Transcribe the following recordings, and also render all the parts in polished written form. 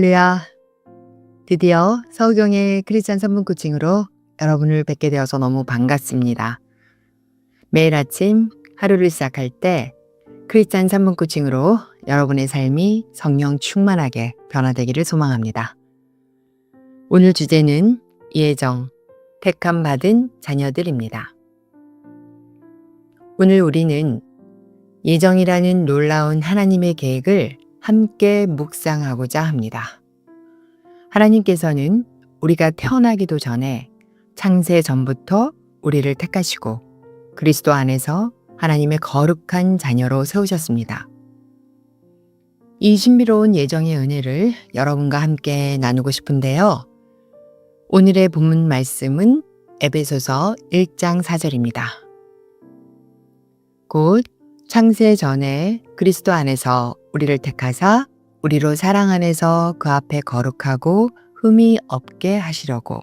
할렐루야. 드디어 서우경의 크리스찬 산문 코칭으로 여러분을 뵙게 되어서 너무 반갑습니다. 매일 아침 하루를 시작할 때 크리스찬 산문 코칭으로 여러분의 삶이 성령 충만하게 변화되기를 소망합니다. 오늘 주제는 예정, 택함 받은 자녀들입니다. 오늘 우리는 예정이라는 놀라운 하나님의 계획을 함께 묵상하고자 합니다. 하나님께서는 우리가 태어나기도 전에 창세 전부터 우리를 택하시고 그리스도 안에서 하나님의 거룩한 자녀로 세우셨습니다. 이 신비로운 예정의 은혜를 여러분과 함께 나누고 싶은데요. 오늘의 본문 말씀은 에베소서 1장 4절입니다. 곧 창세 전에 그리스도 안에서 우리를 택하사 우리로 사랑 안에서 그 앞에 거룩하고 흠이 없게 하시려고.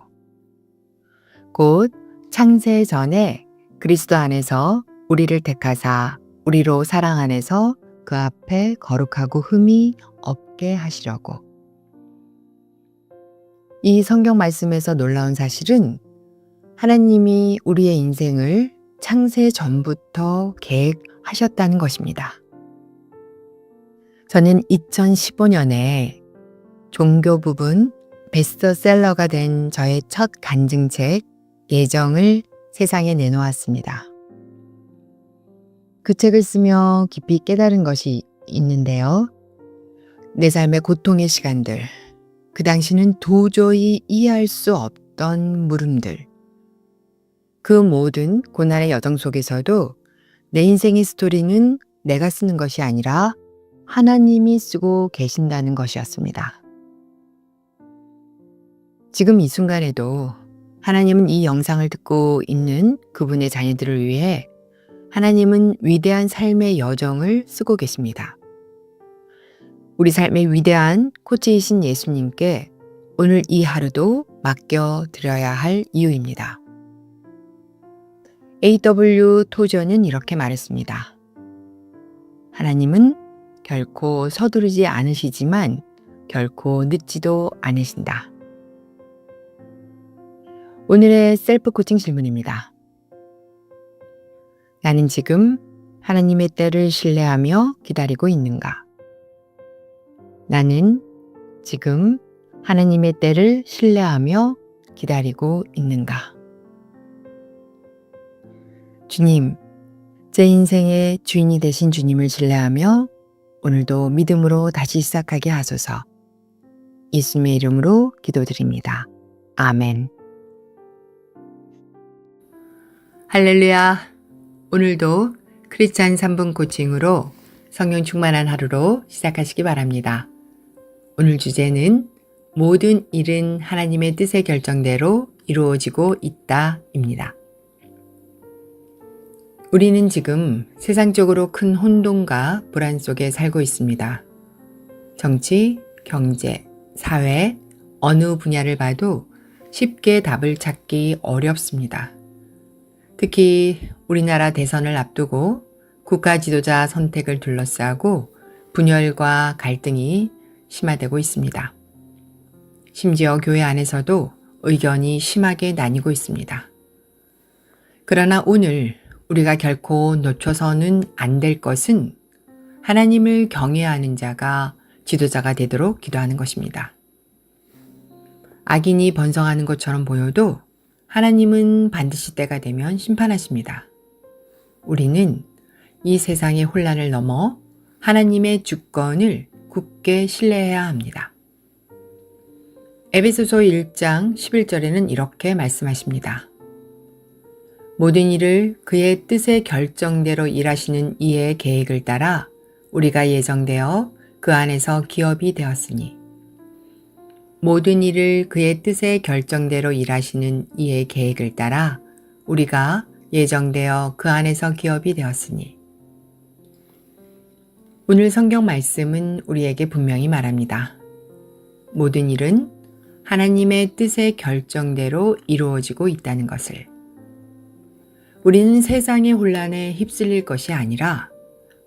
곧 창세 전에 그리스도 안에서 우리를 택하사 우리로 사랑 안에서 그 앞에 거룩하고 흠이 없게 하시려고. 이 성경 말씀에서 놀라운 사실은 하나님이 우리의 인생을 창세 전부터 계획하셨다는 것입니다. 저는 2015년에 종교 부분 베스트셀러가 된 저의 첫 간증책 예정을 세상에 내놓았습니다. 그 책을 쓰며 깊이 깨달은 것이 있는데요. 내 삶의 고통의 시간들, 그 당시는 도저히 이해할 수 없던 물음들, 그 모든 고난의 여정 속에서도 내 인생의 스토리는 내가 쓰는 것이 아니라 하나님이 쓰고 계신다는 것이었습니다. 지금 이 순간에도 하나님은 이 영상을 듣고 있는 그분의 자녀들을 위해 하나님은 위대한 삶의 여정을 쓰고 계십니다. 우리 삶의 위대한 코치이신 예수님께 오늘 이 하루도 맡겨드려야 할 이유입니다. A.W. 토저는 이렇게 말했습니다. 하나님은 결코 서두르지 않으시지만 결코 늦지도 않으신다. 오늘의 셀프 코칭 질문입니다. 나는 지금 하나님의 때를 신뢰하며 기다리고 있는가? 나는 지금 하나님의 때를 신뢰하며 기다리고 있는가? 주님, 제 인생의 주인이 되신 주님을 신뢰하며 오늘도 믿음으로 다시 시작하게 하소서. 예수님의 이름으로 기도드립니다. 아멘. 할렐루야. 오늘도 크리스찬 3분 코칭으로 성령 충만한 하루로 시작하시기 바랍니다. 오늘 주제는 모든 일은 하나님의 뜻의 결정대로 이루어지고 있다입니다. 우리는 지금 세상적으로 큰 혼돈과 불안 속에 살고 있습니다. 정치, 경제, 사회, 어느 분야를 봐도 쉽게 답을 찾기 어렵습니다. 특히 우리나라 대선을 앞두고 국가 지도자 선택을 둘러싸고 분열과 갈등이 심화되고 있습니다. 심지어 교회 안에서도 의견이 심하게 나뉘고 있습니다. 그러나 오늘 우리가 결코 놓쳐서는 안 될 것은 하나님을 경외하는 자가 지도자가 되도록 기도하는 것입니다. 악인이 번성하는 것처럼 보여도 하나님은 반드시 때가 되면 심판하십니다. 우리는 이 세상의 혼란을 넘어 하나님의 주권을 굳게 신뢰해야 합니다. 에베소서 1장 11절에는 이렇게 말씀하십니다. 모든 일을 그의 뜻의 결정대로 일하시는 이의 계획을 따라 우리가 예정되어 그 안에서 기업이 되었으니. 모든 일을 그의 뜻의 결정대로 일하시는 이의 계획을 따라 우리가 예정되어 그 안에서 기업이 되었으니. 오늘 성경 말씀은 우리에게 분명히 말합니다. 모든 일은 하나님의 뜻의 결정대로 이루어지고 있다는 것을. 우리는 세상의 혼란에 휩쓸릴 것이 아니라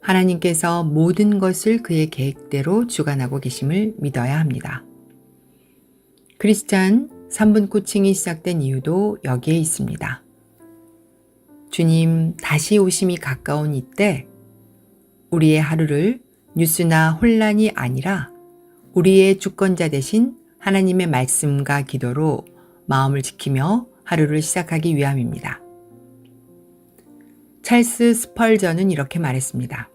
하나님께서 모든 것을 그의 계획대로 주관하고 계심을 믿어야 합니다. 크리스찬 3분 코칭이 시작된 이유도 여기에 있습니다. 주님 다시 오심이 가까운 이때 우리의 하루를 뉴스나 혼란이 아니라 우리의 주권자 되신 하나님의 말씀과 기도로 마음을 지키며 하루를 시작하기 위함입니다. 찰스 스펄전은 이렇게 말했습니다.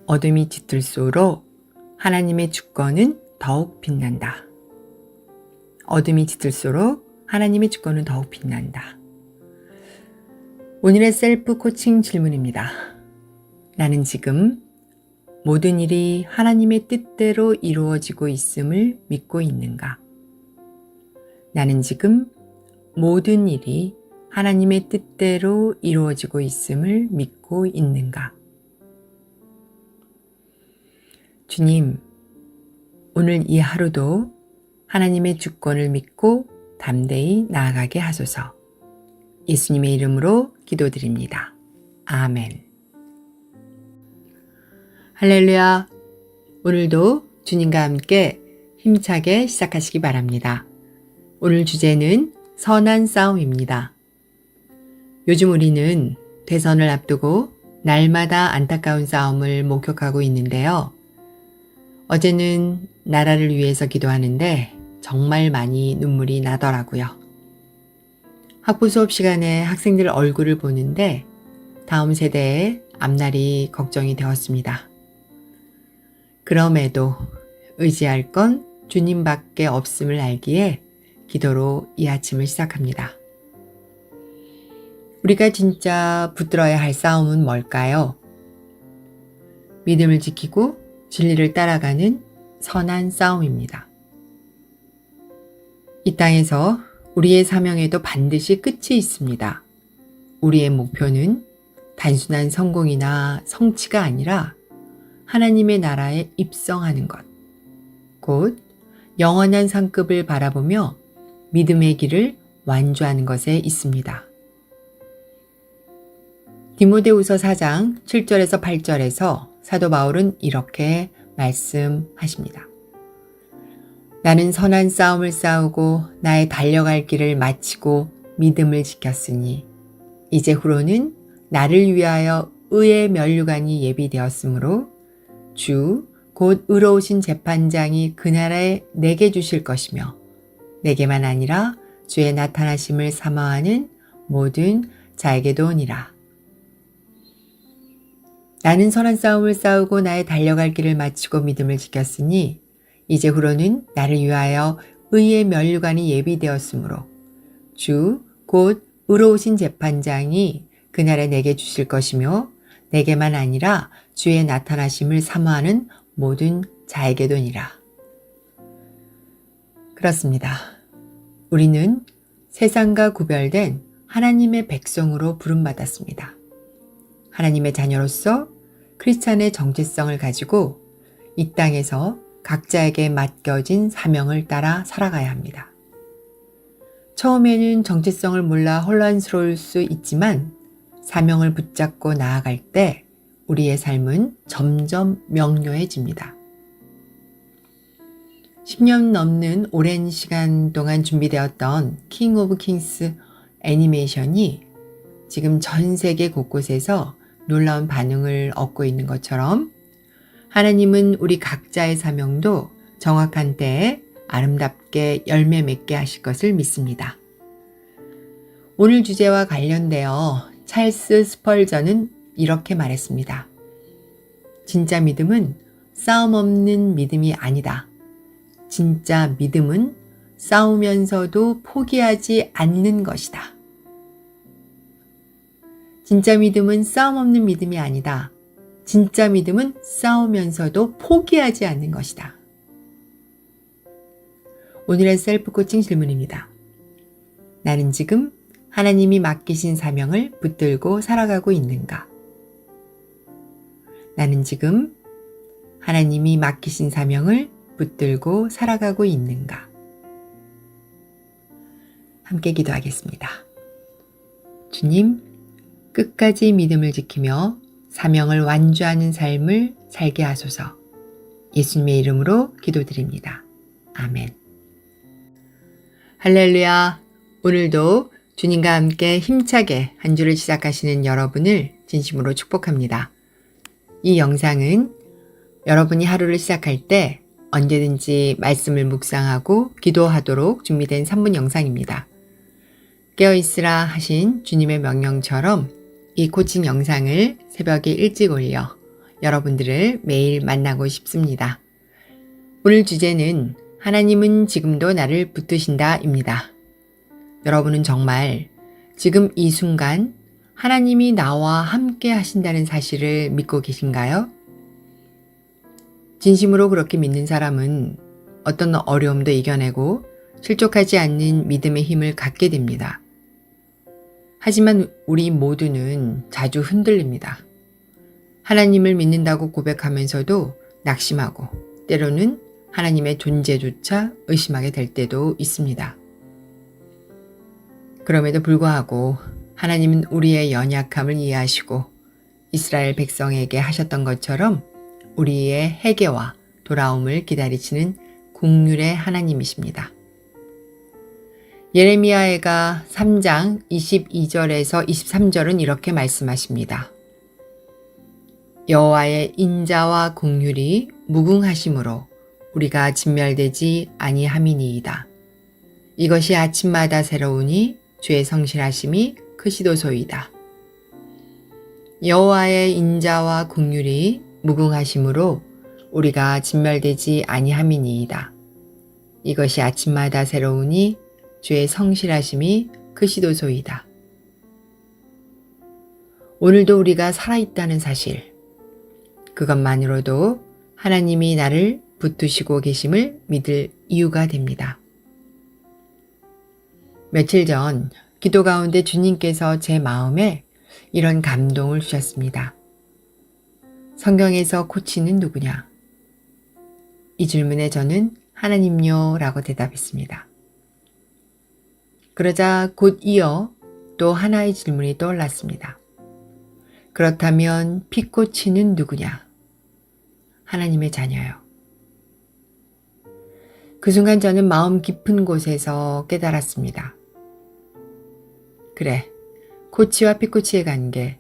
어둠이 짙을수록 하나님의 주권은 더욱 빛난다. 어둠이 짙을수록 하나님의 주권은 더욱 빛난다. 오늘의 셀프 코칭 질문입니다. 나는 지금 모든 일이 하나님의 뜻대로 이루어지고 있음을 믿고 있는가? 나는 지금 모든 일이 하나님의 뜻대로 이루어지고 있음을 믿고 있는가? 주님, 오늘 이 하루도 하나님의 주권을 믿고 담대히 나아가게 하소서. 예수님의 이름으로 기도드립니다. 아멘. 할렐루야. 오늘도 주님과 함께 힘차게 시작하시기 바랍니다. 오늘 주제는 선한 싸움입니다. 요즘 우리는 대선을 앞두고 날마다 안타까운 싸움을 목격하고 있는데요. 어제는 나라를 위해서 기도하는데 정말 많이 눈물이 나더라고요. 학부 수업 시간에 학생들 얼굴을 보는데 다음 세대의 앞날이 걱정이 되었습니다. 그럼에도 의지할 건 주님밖에 없음을 알기에 기도로 이 아침을 시작합니다. 우리가 진짜 붙들어야 할 싸움은 뭘까요? 믿음을 지키고 진리를 따라가는 선한 싸움입니다. 이 땅에서 우리의 사명에도 반드시 끝이 있습니다. 우리의 목표는 단순한 성공이나 성취가 아니라 하나님의 나라에 입성하는 것, 곧 영원한 상급을 바라보며 믿음의 길을 완주하는 것에 있습니다. 디모데후서 4장 7절에서 8절에서 사도 바울은 이렇게 말씀하십니다. 나는 선한 싸움을 싸우고 나의 달려갈 길을 마치고 믿음을 지켰으니 이제 후로는 나를 위하여 의의 면류관이 예비되었으므로 주 곧 의로우신 재판장이 그날에 내게 주실 것이며 내게만 아니라 주의 나타나심을 사모하는 모든 자에게도 오니라. 나는 선한 싸움을 싸우고 나의 달려갈 길을 마치고 믿음을 지켰으니 이제 후로는 나를 위하여 의의 면류관이 예비되었으므로 주 곧 의로우신 재판장이 그날에 내게 주실 것이며 내게만 아니라 주의 나타나심을 사모하는 모든 자에게도니라. 그렇습니다. 우리는 세상과 구별된 하나님의 백성으로 부름받았습니다. 하나님의 자녀로서 크리스찬의 정체성을 가지고 이 땅에서 각자에게 맡겨진 사명을 따라 살아가야 합니다. 처음에는 정체성을 몰라 혼란스러울 수 있지만 사명을 붙잡고 나아갈 때 우리의 삶은 점점 명료해집니다. 10년 넘는 오랜 시간 동안 준비되었던 킹 오브 킹스 애니메이션이 지금 전 세계 곳곳에서 놀라운 반응을 얻고 있는 것처럼 하나님은 우리 각자의 사명도 정확한 때에 아름답게 열매 맺게 하실 것을 믿습니다. 오늘 주제와 관련되어 찰스 스펄전은 이렇게 말했습니다. 진짜 믿음은 싸움 없는 믿음이 아니다. 진짜 믿음은 싸우면서도 포기하지 않는 것이다. 진짜 믿음은 싸움 없는 믿음이 아니다. 진짜 믿음은 싸우면서도 포기하지 않는 것이다. 오늘의 셀프 코칭 질문입니다. 나는 지금 하나님이 맡기신 사명을 붙들고 살아가고 있는가? 나는 지금 하나님이 맡기신 사명을 붙들고 살아가고 있는가? 함께 기도하겠습니다. 주님, 끝까지 믿음을 지키며 사명을 완주하는 삶을 살게 하소서. 예수님의 이름으로 기도드립니다. 아멘. 할렐루야! 오늘도 주님과 함께 힘차게 한 주를 시작하시는 여러분을 진심으로 축복합니다. 이 영상은 여러분이 하루를 시작할 때 언제든지 말씀을 묵상하고 기도하도록 준비된 3분 영상입니다. 깨어있으라 하신 주님의 명령처럼 이 코칭 영상을 새벽에 일찍 올려 여러분들을 매일 만나고 싶습니다. 오늘 주제는 하나님은 지금도 나를 붙드신다 입니다. 여러분은 정말 지금 이 순간 하나님이 나와 함께 하신다는 사실을 믿고 계신가요? 진심으로 그렇게 믿는 사람은 어떤 어려움도 이겨내고 실족하지 않는 믿음의 힘을 갖게 됩니다. 하지만 우리 모두는 자주 흔들립니다. 하나님을 믿는다고 고백하면서도 낙심하고 때로는 하나님의 존재조차 의심하게 될 때도 있습니다. 그럼에도 불구하고 하나님은 우리의 연약함을 이해하시고 이스라엘 백성에게 하셨던 것처럼 우리의 회개와 돌아옴을 기다리시는 긍휼의 하나님이십니다. 예레미야가 3장 22절에서 23절은 이렇게 말씀하십니다. 여호와의 인자와 긍휼이 무궁하심으로 우리가 진멸되지 아니함이니이다. 이것이 아침마다 새로우니 주의 성실하심이 크시도소이다. 여호와의 인자와 긍휼이 무궁하심으로 우리가 진멸되지 아니함이니이다. 이것이 아침마다 새로우니 주의 성실하심이 크시도소이다. 오늘도 우리가 살아있다는 사실, 그것만으로도 하나님이 나를 붙드시고 계심을 믿을 이유가 됩니다. 며칠 전 기도 가운데 주님께서 제 마음에 이런 감동을 주셨습니다. 성경에서 코치는 누구냐? 이 질문에 저는 하나님요 라고 대답했습니다. 그러자 곧 이어 또 하나의 질문이 떠올랐습니다. 그렇다면 피코치는 누구냐? 하나님의 자녀요. 그 순간 저는 마음 깊은 곳에서 깨달았습니다. 그래, 코치와 피코치의 관계,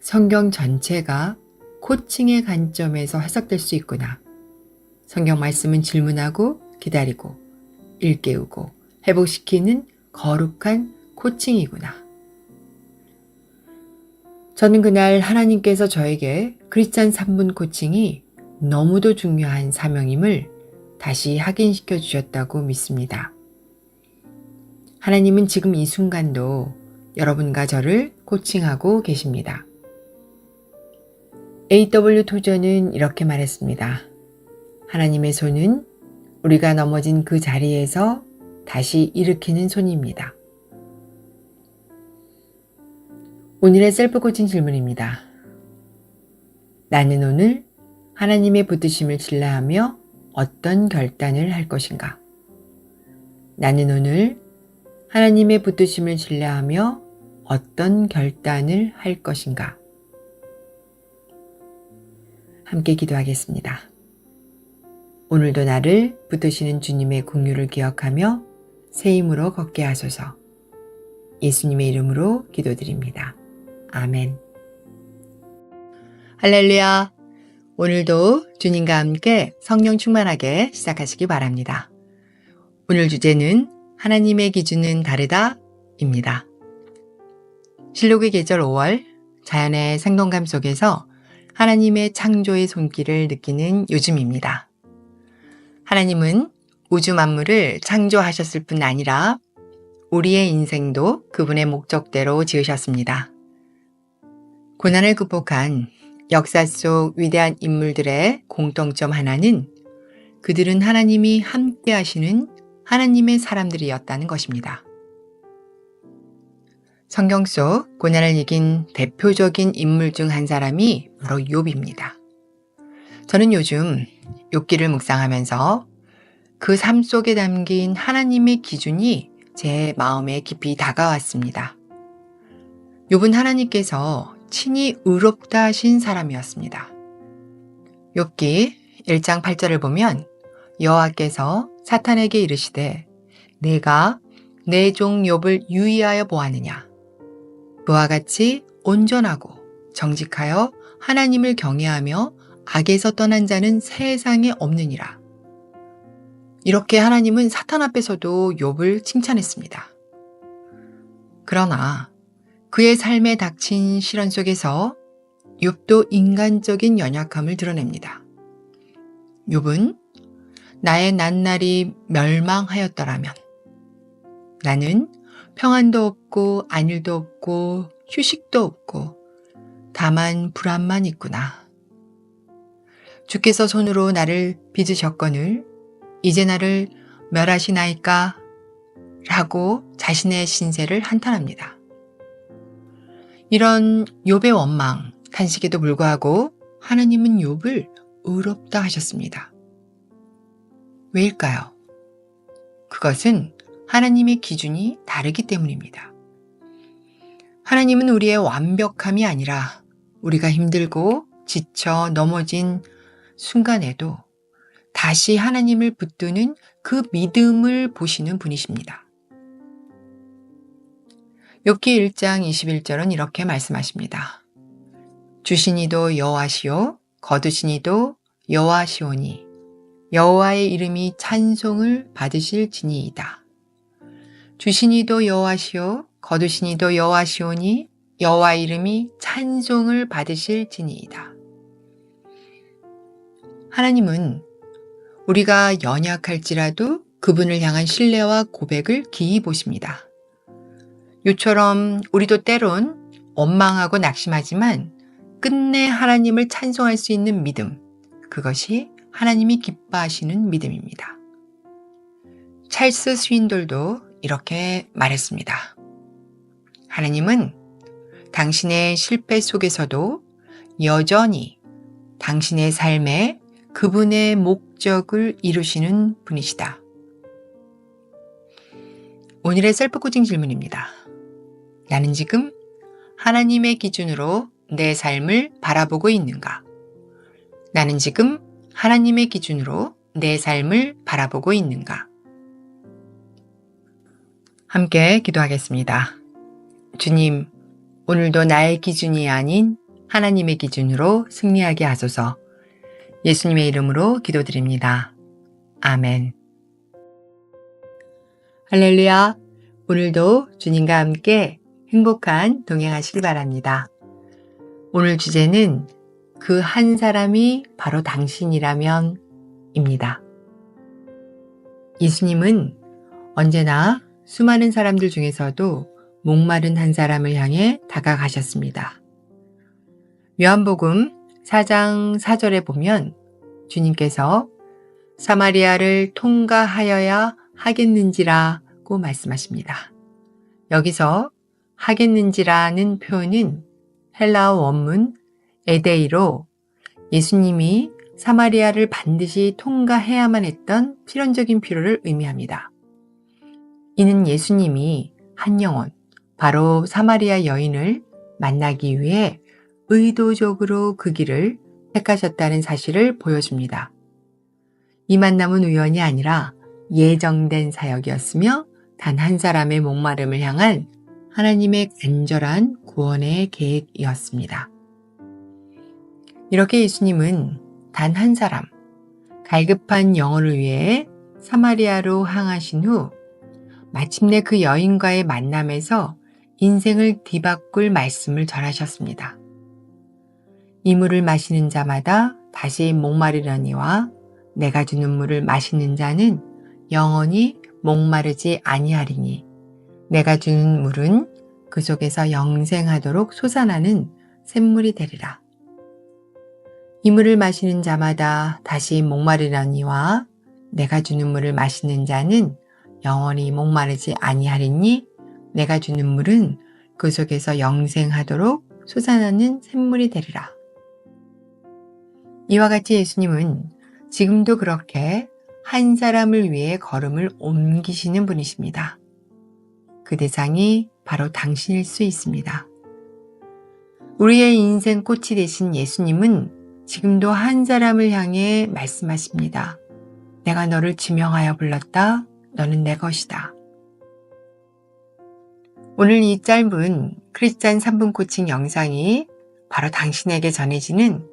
성경 전체가 코칭의 관점에서 해석될 수 있구나. 성경 말씀은 질문하고 기다리고 일깨우고 회복시키는 거룩한 코칭이구나. 저는 그날 하나님께서 저에게 크리스찬 3분 코칭이 너무도 중요한 사명임을 다시 확인시켜 주셨다고 믿습니다. 하나님은 지금 이 순간도 여러분과 저를 코칭하고 계십니다. A.W. 토저는 이렇게 말했습니다. 하나님의 손은 우리가 넘어진 그 자리에서 다시 일으키는 손입니다. 오늘의 셀프 코칭 질문입니다. 나는 오늘 하나님의 붙드심을 신뢰하며 어떤 결단을 할 것인가? 나는 오늘 하나님의 붙드심을 신뢰하며 어떤 결단을 할 것인가? 함께 기도하겠습니다. 오늘도 나를 붙드시는 주님의 긍휼을 기억하며 새 힘으로 걷게 하소서. 예수님의 이름으로 기도드립니다. 아멘. 할렐루야. 오늘도 주님과 함께 성령 충만하게 시작하시기 바랍니다. 오늘 주제는 하나님의 기준은 다르다 입니다. 실록의 계절 5월 자연의 생동감 속에서 하나님의 창조의 손길을 느끼는 요즘입니다. 하나님은 우주 만물을 창조하셨을 뿐 아니라 우리의 인생도 그분의 목적대로 지으셨습니다. 고난을 극복한 역사 속 위대한 인물들의 공통점 하나는 그들은 하나님이 함께 하시는 하나님의 사람들이었다는 것입니다. 성경 속 고난을 이긴 대표적인 인물 중 한 사람이 바로 욥입니다. 저는 요즘 욥기를 묵상하면서 그 삶 속에 담긴 하나님의 기준이 제 마음에 깊이 다가왔습니다. 욥은 하나님께서 친히 의롭다 하신 사람이었습니다. 욥기 1장 8절을 보면 여호와께서 사탄에게 이르시되 내가 내 종 욥을 유의하여 보았느냐? 그와 같이 온전하고 정직하여 하나님을 경외하며 악에서 떠난 자는 세상에 없느니라. 이렇게 하나님은 사탄 앞에서도 욥을 칭찬했습니다. 그러나 그의 삶에 닥친 시련 속에서 욥도 인간적인 연약함을 드러냅니다. 욥은 나의 낱날이 멸망하였더라면 나는 평안도 없고 안일도 없고 휴식도 없고 다만 불안만 있구나. 주께서 손으로 나를 빚으셨거늘 이제 나를 멸하시나이까? 라고 자신의 신세를 한탄합니다. 이런 욥의 원망, 탄식에도 불구하고 하나님은 욥을 의롭다 하셨습니다. 왜일까요? 그것은 하나님의 기준이 다르기 때문입니다. 하나님은 우리의 완벽함이 아니라 우리가 힘들고 지쳐 넘어진 순간에도 다시 하나님을 붙드는 그 믿음을 보시는 분이십니다. 욥기 1장 21절은 이렇게 말씀하십니다. 주신 이도 여호와시요 거두신 이도 여호와시오니 여호와의 이름이 찬송을 받으실지니이다. 주신 이도 여호와시요 거두신 이도 여호와시오니 여호와의 이름이 찬송을 받으실지니이다. 하나님은 우리가 연약할지라도 그분을 향한 신뢰와 고백을 기이 보십니다. 요처럼 우리도 때론 원망하고 낙심하지만 끝내 하나님을 찬송할 수 있는 믿음, 그것이 하나님이 기뻐하시는 믿음입니다. 찰스 스윈돌도 이렇게 말했습니다. 하나님은 당신의 실패 속에서도 여전히 당신의 삶에 그분의 목적을 이루시는 분이시다. 오늘의 셀프 코칭 질문입니다. 나는 지금 하나님의 기준으로 내 삶을 바라보고 있는가? 나는 지금 하나님의 기준으로 내 삶을 바라보고 있는가? 함께 기도하겠습니다. 주님, 오늘도 나의 기준이 아닌 하나님의 기준으로 승리하게 하소서. 예수님의 이름으로 기도드립니다. 아멘. 할렐루야. 오늘도 주님과 함께 행복한 동행하시길 바랍니다. 오늘 주제는 그 한 사람이 바로 당신이라면 입니다. 예수님은 언제나 수많은 사람들 중에서도 목마른 한 사람을 향해 다가가셨습니다. 요한복음 4장 4절에 보면 주님께서 사마리아를 통과하여야 하겠는지라고 말씀하십니다. 여기서 하겠는지라는 표현은 헬라어 원문 에데이로 예수님이 사마리아를 반드시 통과해야만 했던 필연적인 필요를 의미합니다. 이는 예수님이 한 영혼, 바로 사마리아 여인을 만나기 위해 의도적으로 그 길을 택하셨다는 사실을 보여줍니다. 이 만남은 우연이 아니라 예정된 사역이었으며 단 한 사람의 목마름을 향한 하나님의 간절한 구원의 계획이었습니다. 이렇게 예수님은 단 한 사람, 갈급한 영혼을 위해 사마리아로 향하신 후 마침내 그 여인과의 만남에서 인생을 뒤바꿀 말씀을 전하셨습니다. 이 물을 마시는 자마다 다시 목마르려니와 내가 주는 물을 마시는 자는 영원히 목마르지 아니하리니 내가 주는 물은 그 속에서 영생하도록 솟아나는 샘물이 되리라. 이 물을 마시는 자마다 다시 목마르려니와 내가 주는 물을 마시는 자는 영원히 목마르지 아니하리니 내가 주는 물은 그 속에서 영생하도록 솟아나는 샘물이 되리라. 이와 같이 예수님은 지금도 그렇게 한 사람을 위해 걸음을 옮기시는 분이십니다. 그 대상이 바로 당신일 수 있습니다. 우리의 인생 꽃이 되신 예수님은 지금도 한 사람을 향해 말씀하십니다. 내가 너를 지명하여 불렀다. 너는 내 것이다. 오늘 이 짧은 크리스찬 3분 코칭 영상이 바로 당신에게 전해지는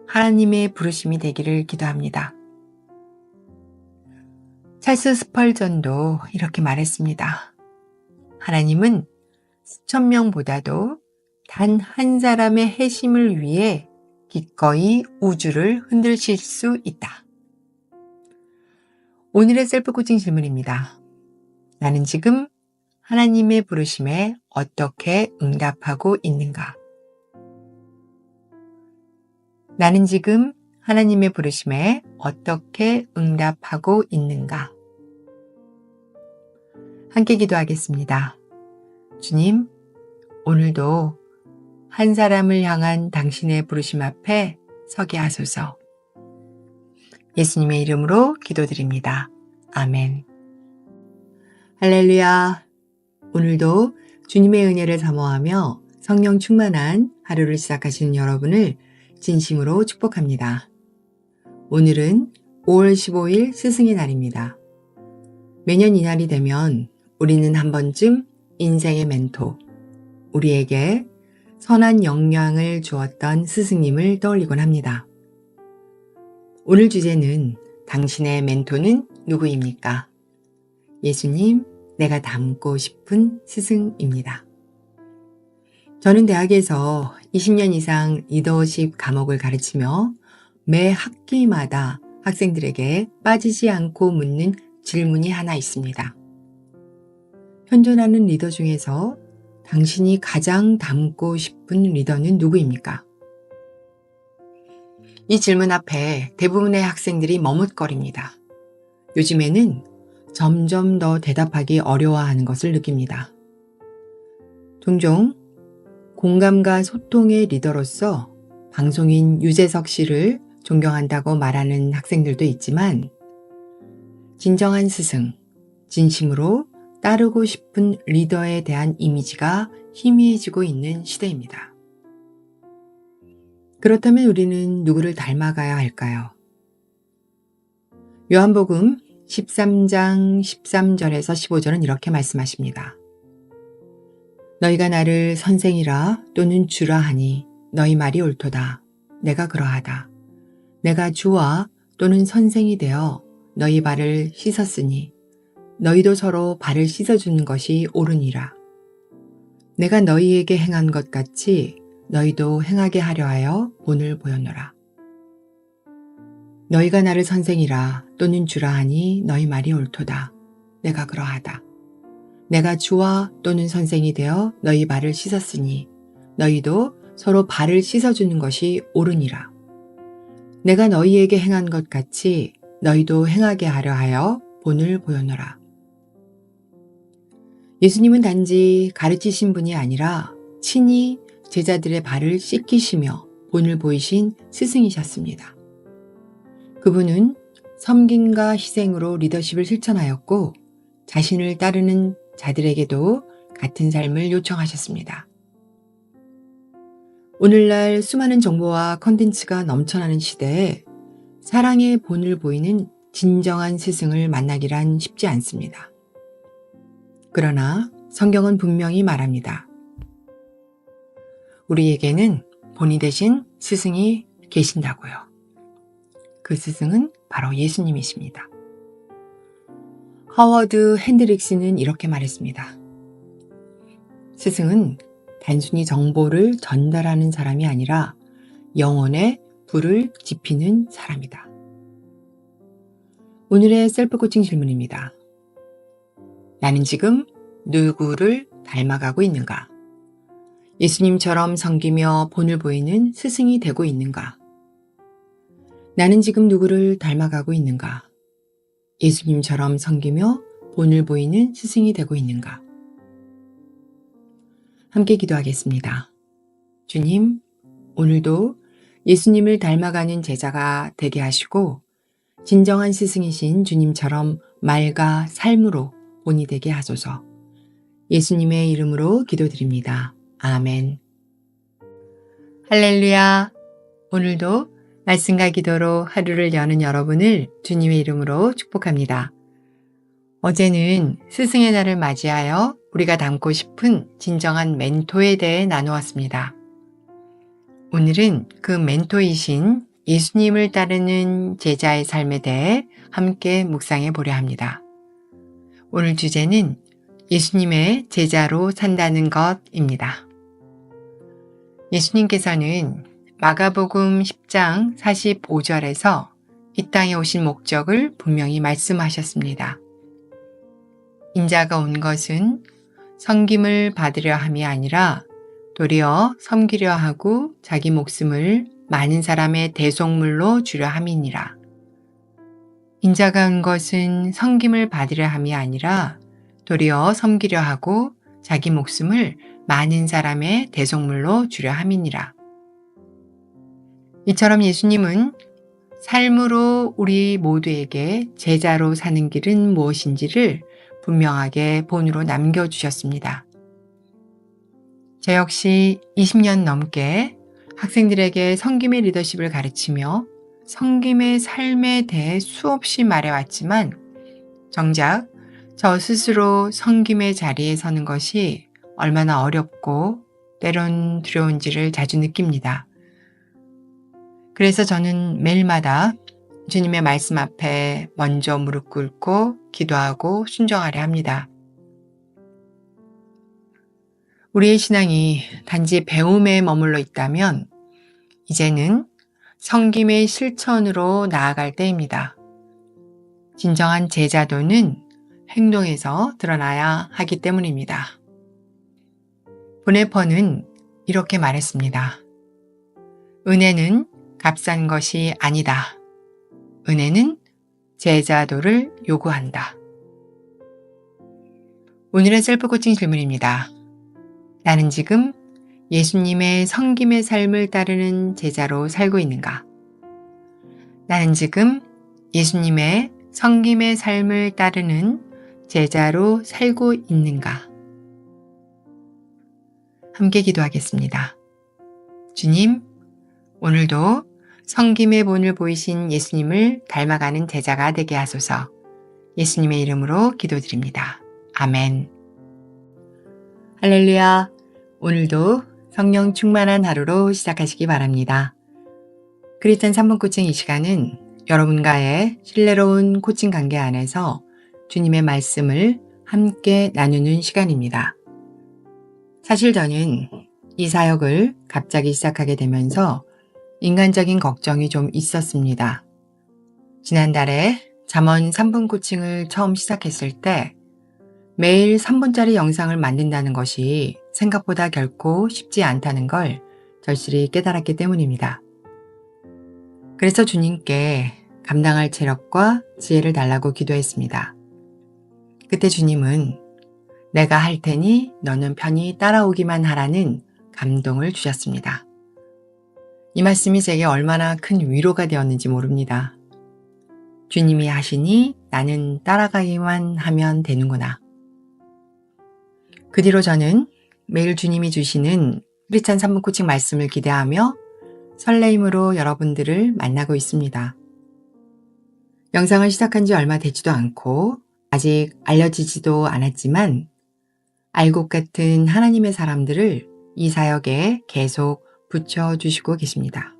하나님의 부르심이 되기를 기도합니다. 찰스 스펄전도 이렇게 말했습니다. 하나님은 수천 명보다도 단 한 사람의 회심을 위해 기꺼이 우주를 흔들실 수 있다. 오늘의 셀프 코칭 질문입니다. 나는 지금 하나님의 부르심에 어떻게 응답하고 있는가? 나는 지금 하나님의 부르심에 어떻게 응답하고 있는가? 함께 기도하겠습니다. 주님, 오늘도 한 사람을 향한 당신의 부르심 앞에 서게 하소서. 예수님의 이름으로 기도드립니다. 아멘. 할렐루야. 오늘도 주님의 은혜를 사모하며 성령 충만한 하루를 시작하시는 여러분을 진심으로 축복합니다. 오늘은 5월 15일 스승의 날입니다. 매년 이날이 되면 우리는 한 번쯤 인생의 멘토, 우리에게 선한 영향을 주었던 스승님을 떠올리곤 합니다. 오늘 주제는 당신의 멘토는 누구입니까? 예수님, 내가 닮고 싶은 스승입니다. 저는 대학에서 20년 이상 리더십 과목을 가르치며 매 학기마다 학생들에게 빠지지 않고 묻는 질문이 하나 있습니다. 현존하는 리더 중에서 당신이 가장 닮고 싶은 리더는 누구입니까? 이 질문 앞에 대부분의 학생들이 머뭇거립니다. 요즘에는 점점 더 대답하기 어려워하는 것을 느낍니다. 종종 공감과 소통의 리더로서 방송인 유재석 씨를 존경한다고 말하는 학생들도 있지만 진정한 스승, 진심으로 따르고 싶은 리더에 대한 이미지가 희미해지고 있는 시대입니다. 그렇다면 우리는 누구를 닮아가야 할까요? 요한복음 13장 13절에서 15절은 이렇게 말씀하십니다. 너희가 나를 선생이라 또는 주라 하니 너희 말이 옳도다. 내가 그러하다. 내가 주와 또는 선생이 되어 너희 발을 씻었으니 너희도 서로 발을 씻어주는 것이 옳으니라. 내가 너희에게 행한 것 같이 너희도 행하게 하려 하여 본을 보였노라. 너희가 나를 선생이라 또는 주라 하니 너희 말이 옳도다. 내가 그러하다. 내가 주와 또는 선생이 되어 너희 발을 씻었으니 너희도 서로 발을 씻어주는 것이 옳으니라. 내가 너희에게 행한 것 같이 너희도 행하게 하려 하여 본을 보였노라. 예수님은 단지 가르치신 분이 아니라 친히 제자들의 발을 씻기시며 본을 보이신 스승이셨습니다. 그분은 섬김과 희생으로 리더십을 실천하였고 자신을 따르는 자들에게도 같은 삶을 요청하셨습니다. 오늘날 수많은 정보와 컨텐츠가 넘쳐나는 시대에 사랑의 본을 보이는 진정한 스승을 만나기란 쉽지 않습니다. 그러나 성경은 분명히 말합니다. 우리에게는 본이 되신 스승이 계신다고요. 그 스승은 바로 예수님이십니다. 허워드 핸드릭스는 이렇게 말했습니다. 스승은 단순히 정보를 전달하는 사람이 아니라 영혼의 불을 지피는 사람이다. 오늘의 셀프 코칭 질문입니다. 나는 지금 누구를 닮아가고 있는가? 예수님처럼 섬기며 본을 보이는 스승이 되고 있는가? 나는 지금 누구를 닮아가고 있는가? 예수님처럼 섬기며 본을 보이는 스승이 되고 있는가? 함께 기도하겠습니다. 주님, 오늘도 예수님을 닮아가는 제자가 되게 하시고 진정한 스승이신 주님처럼 말과 삶으로 본이 되게 하소서. 예수님의 이름으로 기도드립니다. 아멘. 할렐루야. 오늘도 말씀과 기도로 하루를 여는 여러분을 주님의 이름으로 축복합니다. 어제는 스승의 날을 맞이하여 우리가 닮고 싶은 진정한 멘토에 대해 나누었습니다. 오늘은 그 멘토이신 예수님을 따르는 제자의 삶에 대해 함께 묵상해 보려 합니다. 오늘 주제는 예수님의 제자로 산다는 것입니다. 예수님께서는 마가복음 10장 45절에서 이 땅에 오신 목적을 분명히 말씀하셨습니다. 인자가 온 것은 섬김을 받으려 함이 아니라 도리어 섬기려 하고 자기 목숨을 많은 사람의 대속물로 주려 함이니라. 인자가 온 것은 섬김을 받으려 함이 아니라 도리어 섬기려 하고 자기 목숨을 많은 사람의 대속물로 주려 함이니라. 이처럼 예수님은 삶으로 우리 모두에게 제자로 사는 길은 무엇인지를 분명하게 본으로 남겨주셨습니다. 저 역시 20년 넘게 학생들에게 섬김의 리더십을 가르치며 섬김의 삶에 대해 수없이 말해왔지만 정작 저 스스로 섬김의 자리에 서는 것이 얼마나 어렵고 때론 두려운지를 자주 느낍니다. 그래서 저는 매일마다 주님의 말씀 앞에 먼저 무릎 꿇고 기도하고 순종하려 합니다. 우리의 신앙이 단지 배움에 머물러 있다면 이제는 섬김의 실천으로 나아갈 때입니다. 진정한 제자도는 행동에서 드러나야 하기 때문입니다. 보네퍼는 이렇게 말했습니다. 은혜는 값싼 것이 아니다. 은혜는 제자도를 요구한다. 오늘의 셀프 코칭 질문입니다. 나는 지금 예수님의 섬김의 삶을 따르는 제자로 살고 있는가? 나는 지금 예수님의 섬김의 삶을 따르는 제자로 살고 있는가? 함께 기도하겠습니다. 주님, 오늘도 섬김의 본을 보이신 예수님을 닮아가는 제자가 되게 하소서. 예수님의 이름으로 기도드립니다. 아멘. 할렐루야. 오늘도 성령 충만한 하루로 시작하시기 바랍니다. 크리스찬 3분 코칭 이 시간은 여러분과의 신뢰로운 코칭 관계 안에서 주님의 말씀을 함께 나누는 시간입니다. 사실 저는 이 사역을 갑자기 시작하게 되면서 인간적인 걱정이 좀 있었습니다. 지난달에 잠언 3분 코칭을 처음 시작했을 때 매일 3분짜리 영상을 만든다는 것이 생각보다 결코 쉽지 않다는 걸 절실히 깨달았기 때문입니다. 그래서 주님께 감당할 체력과 지혜를 달라고 기도했습니다. 그때 주님은 내가 할 테니 너는 편히 따라오기만 하라는 감동을 주셨습니다. 이 말씀이 제게 얼마나 큰 위로가 되었는지 모릅니다. 주님이 하시니 나는 따라가기만 하면 되는구나. 그 뒤로 저는 매일 주님이 주시는 크리스찬 3분 코칭 말씀을 기대하며 설레임으로 여러분들을 만나고 있습니다. 영상을 시작한 지 얼마 되지도 않고 아직 알려지지도 않았지만 알곡 같은 하나님의 사람들을 이 사역에 계속 붙여주시고 계십니다.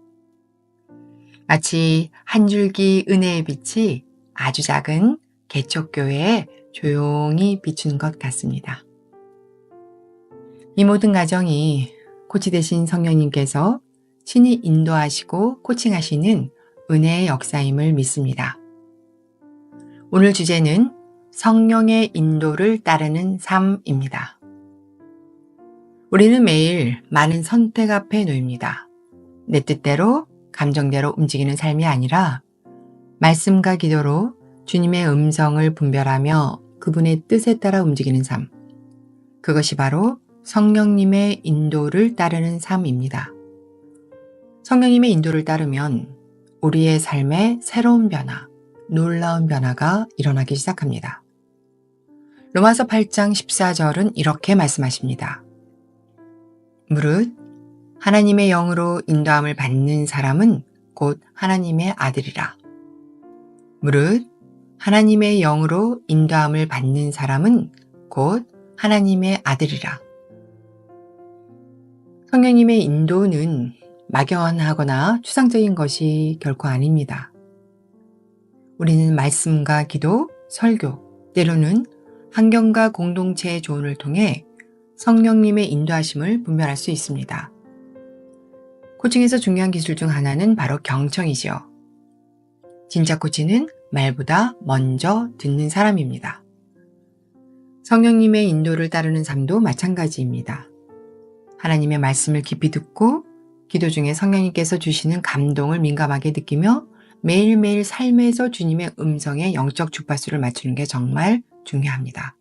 마치 한 줄기 은혜의 빛이 아주 작은 개척교회에 조용히 비추는 것 같습니다. 이 모든 과정이 코치 되신 성령님께서 친히 인도하시고 코칭하시는 은혜의 역사임을 믿습니다. 오늘 주제는 성령의 인도를 따르는 삶입니다. 우리는 매일 많은 선택 앞에 놓입니다. 내 뜻대로, 감정대로 움직이는 삶이 아니라 말씀과 기도로 주님의 음성을 분별하며 그분의 뜻에 따라 움직이는 삶. 그것이 바로 성령님의 인도를 따르는 삶입니다. 성령님의 인도를 따르면 우리의 삶에 새로운 변화, 놀라운 변화가 일어나기 시작합니다. 로마서 8장 14절은 이렇게 말씀하십니다. 무릇 하나님의 영으로 인도함을 받는 사람은 곧 하나님의 아들이라. 무릇 하나님의 영으로 인도함을 받는 사람은 곧 하나님의 아들이라. 성령님의 인도는 막연하거나 추상적인 것이 결코 아닙니다. 우리는 말씀과 기도, 설교, 때로는 환경과 공동체의 조언을 통해 성령님의 인도하심을 분별할 수 있습니다. 코칭에서 중요한 기술 중 하나는 바로 경청이지요. 진짜 코치는 말보다 먼저 듣는 사람입니다. 성령님의 인도를 따르는 삶도 마찬가지입니다. 하나님의 말씀을 깊이 듣고 기도 중에 성령님께서 주시는 감동을 민감하게 느끼며 매일매일 삶에서 주님의 음성에 영적 주파수를 맞추는 게 정말 중요합니다.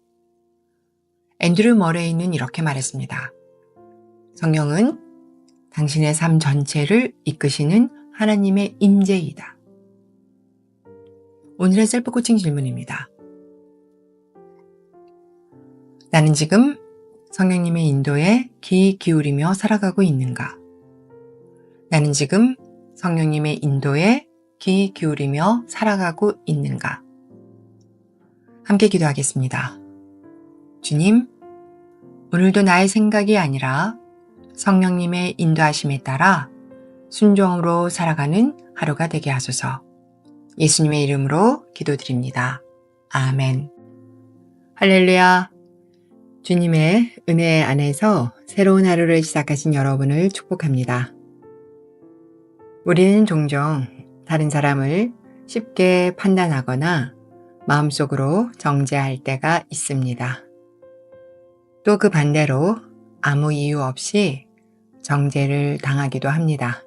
앤드류 머레이는 이렇게 말했습니다. 성령은 당신의 삶 전체를 이끄시는 하나님의 임재이다. 오늘의 셀프 코칭 질문입니다. 나는 지금 성령님의 인도에 귀 기울이며 살아가고 있는가? 나는 지금 성령님의 인도에 귀 기울이며 살아가고 있는가? 함께 기도하겠습니다. 주님, 오늘도 나의 생각이 아니라 성령님의 인도하심에 따라 순종으로 살아가는 하루가 되게 하소서. 예수님의 이름으로 기도드립니다. 아멘. 할렐루야. 주님의 은혜 안에서 새로운 하루를 시작하신 여러분을 축복합니다. 우리는 종종 다른 사람을 쉽게 판단하거나 마음속으로 정죄할 때가 있습니다. 또 그 반대로 아무 이유 없이 정죄를 당하기도 합니다.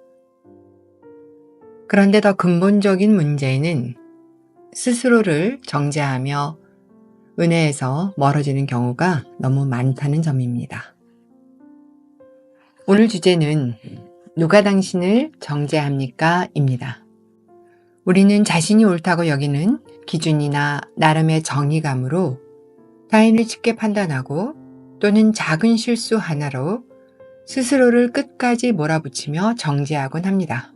그런데 더 근본적인 문제는 스스로를 정죄하며 은혜에서 멀어지는 경우가 너무 많다는 점입니다. 오늘 주제는 누가 당신을 정죄합니까? 입니다. 우리는 자신이 옳다고 여기는 기준이나 나름의 정의감으로 타인을 쉽게 판단하고 또는 작은 실수 하나로 스스로를 끝까지 몰아붙이며 정죄하곤 합니다.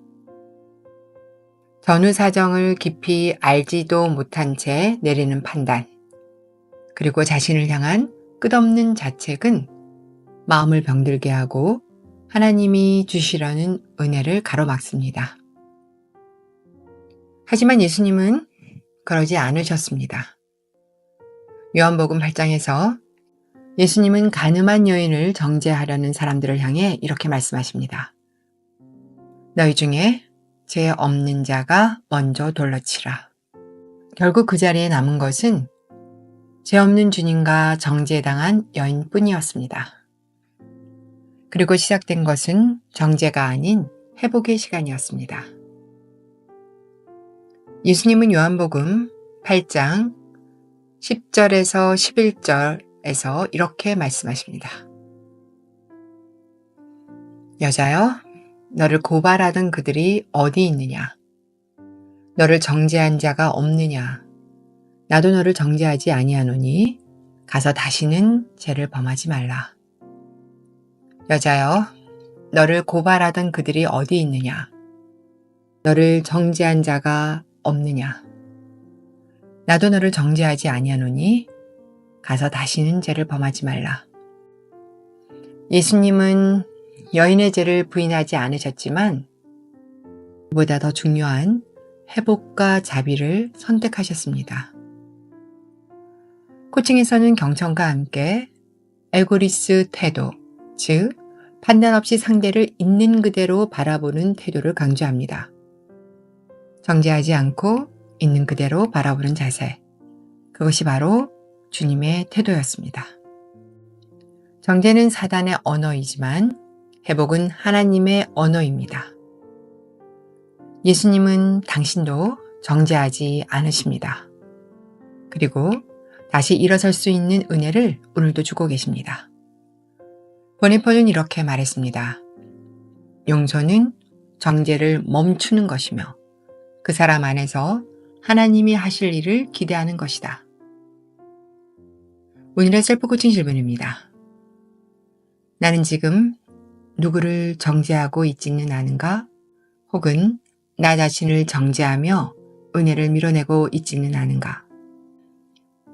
전후 사정을 깊이 알지도 못한 채 내리는 판단, 그리고 자신을 향한 끝없는 자책은 마음을 병들게 하고 하나님이 주시려는 은혜를 가로막습니다. 하지만 예수님은 그러지 않으셨습니다. 요한복음 8장에서 예수님은 가늠한 여인을 정죄하려는 사람들을 향해 이렇게 말씀하십니다. 너희 중에 죄 없는 자가 먼저 돌로 치라. 결국 그 자리에 남은 것은 죄 없는 주님과 정죄당한 여인뿐이었습니다. 그리고 시작된 것은 정죄가 아닌 회복의 시간이었습니다. 예수님은 요한복음 8장 10절에서 11절에서 이렇게 말씀하십니다. 여자여, 너를 고발하던 그들이 어디 있느냐? 너를 정죄한 자가 없느냐? 나도 너를 정죄하지 아니하노니 가서 다시는 죄를 범하지 말라. 여자여, 너를 고발하던 그들이 어디 있느냐? 너를 정죄한 자가 없느냐? 나도 너를 정죄하지 아니하노니 가서 다시는 죄를 범하지 말라. 예수님은 여인의 죄를 부인하지 않으셨지만 그보다 더 중요한 회복과 자비를 선택하셨습니다. 코칭에서는 경청과 함께 에고리스 태도, 즉 판단 없이 상대를 있는 그대로 바라보는 태도를 강조합니다. 정죄하지 않고 있는 그대로 바라보는 자세, 그것이 바로 주님의 태도였습니다. 정죄는 사단의 언어이지만 회복은 하나님의 언어입니다. 예수님은 당신도 정죄하지 않으십니다. 그리고 다시 일어설 수 있는 은혜를 오늘도 주고 계십니다. 보네포는 이렇게 말했습니다. 용서는 정죄를 멈추는 것이며 그 사람 안에서 하나님이 하실 일을 기대하는 것이다. 오늘의 셀프 코칭 질문입니다. 나는 지금 누구를 정죄하고 있지는 않은가? 혹은 나 자신을 정죄하며 은혜를 밀어내고 있지는 않은가?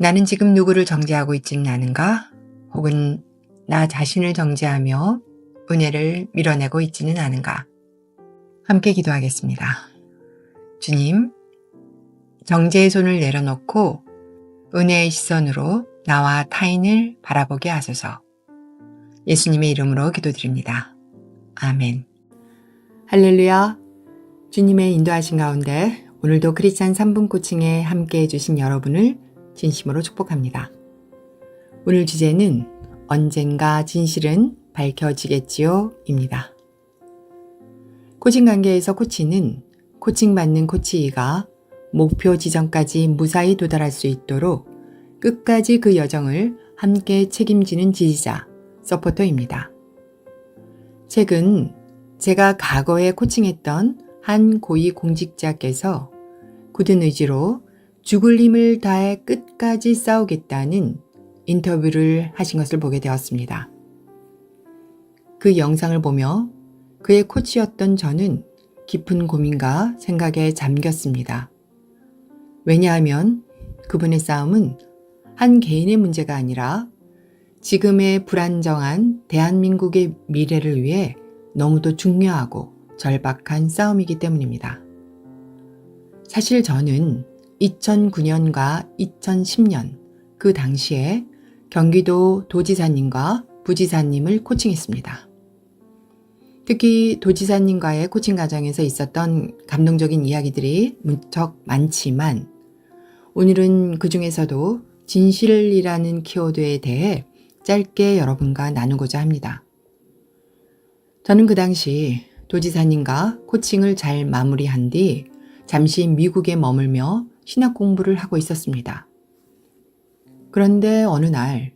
나는 지금 누구를 정죄하고 있지는 않은가? 혹은 나 자신을 정죄하며 은혜를 밀어내고 있지는 않은가? 함께 기도하겠습니다. 주님, 정죄의 손을 내려놓고 은혜의 시선으로 나와 타인을 바라보게 하소서. 예수님의 이름으로 기도드립니다. 아멘. 할렐루야. 주님의 인도하신 가운데 오늘도 크리스찬 3분 코칭에 함께 해주신 여러분을 진심으로 축복합니다. 오늘 주제는 언젠가 진실은 밝혀지겠지요 입니다. 코칭 관계에서 코치는 코칭받는 코치가 목표 지점까지 무사히 도달할 수 있도록 끝까지 그 여정을 함께 책임지는 지지자, 서포터입니다. 최근 제가 과거에 코칭했던 한 고위 공직자께서 굳은 의지로 죽을 힘을 다해 끝까지 싸우겠다는 인터뷰를 하신 것을 보게 되었습니다. 그 영상을 보며 그의 코치였던 저는 깊은 고민과 생각에 잠겼습니다. 왜냐하면 그분의 싸움은 한 개인의 문제가 아니라 지금의 불안정한 대한민국의 미래를 위해 너무도 중요하고 절박한 싸움이기 때문입니다. 사실 저는 2009년과 2010년 그 당시에 경기도 도지사님과 부지사님을 코칭했습니다. 특히 도지사님과의 코칭 과정에서 있었던 감동적인 이야기들이 무척 많지만 오늘은 그 중에서도 진실이라는 키워드에 대해 짧게 여러분과 나누고자 합니다. 저는 그 당시 도지사님과 코칭을 잘 마무리한 뒤 잠시 미국에 머물며 신학 공부를 하고 있었습니다. 그런데 어느 날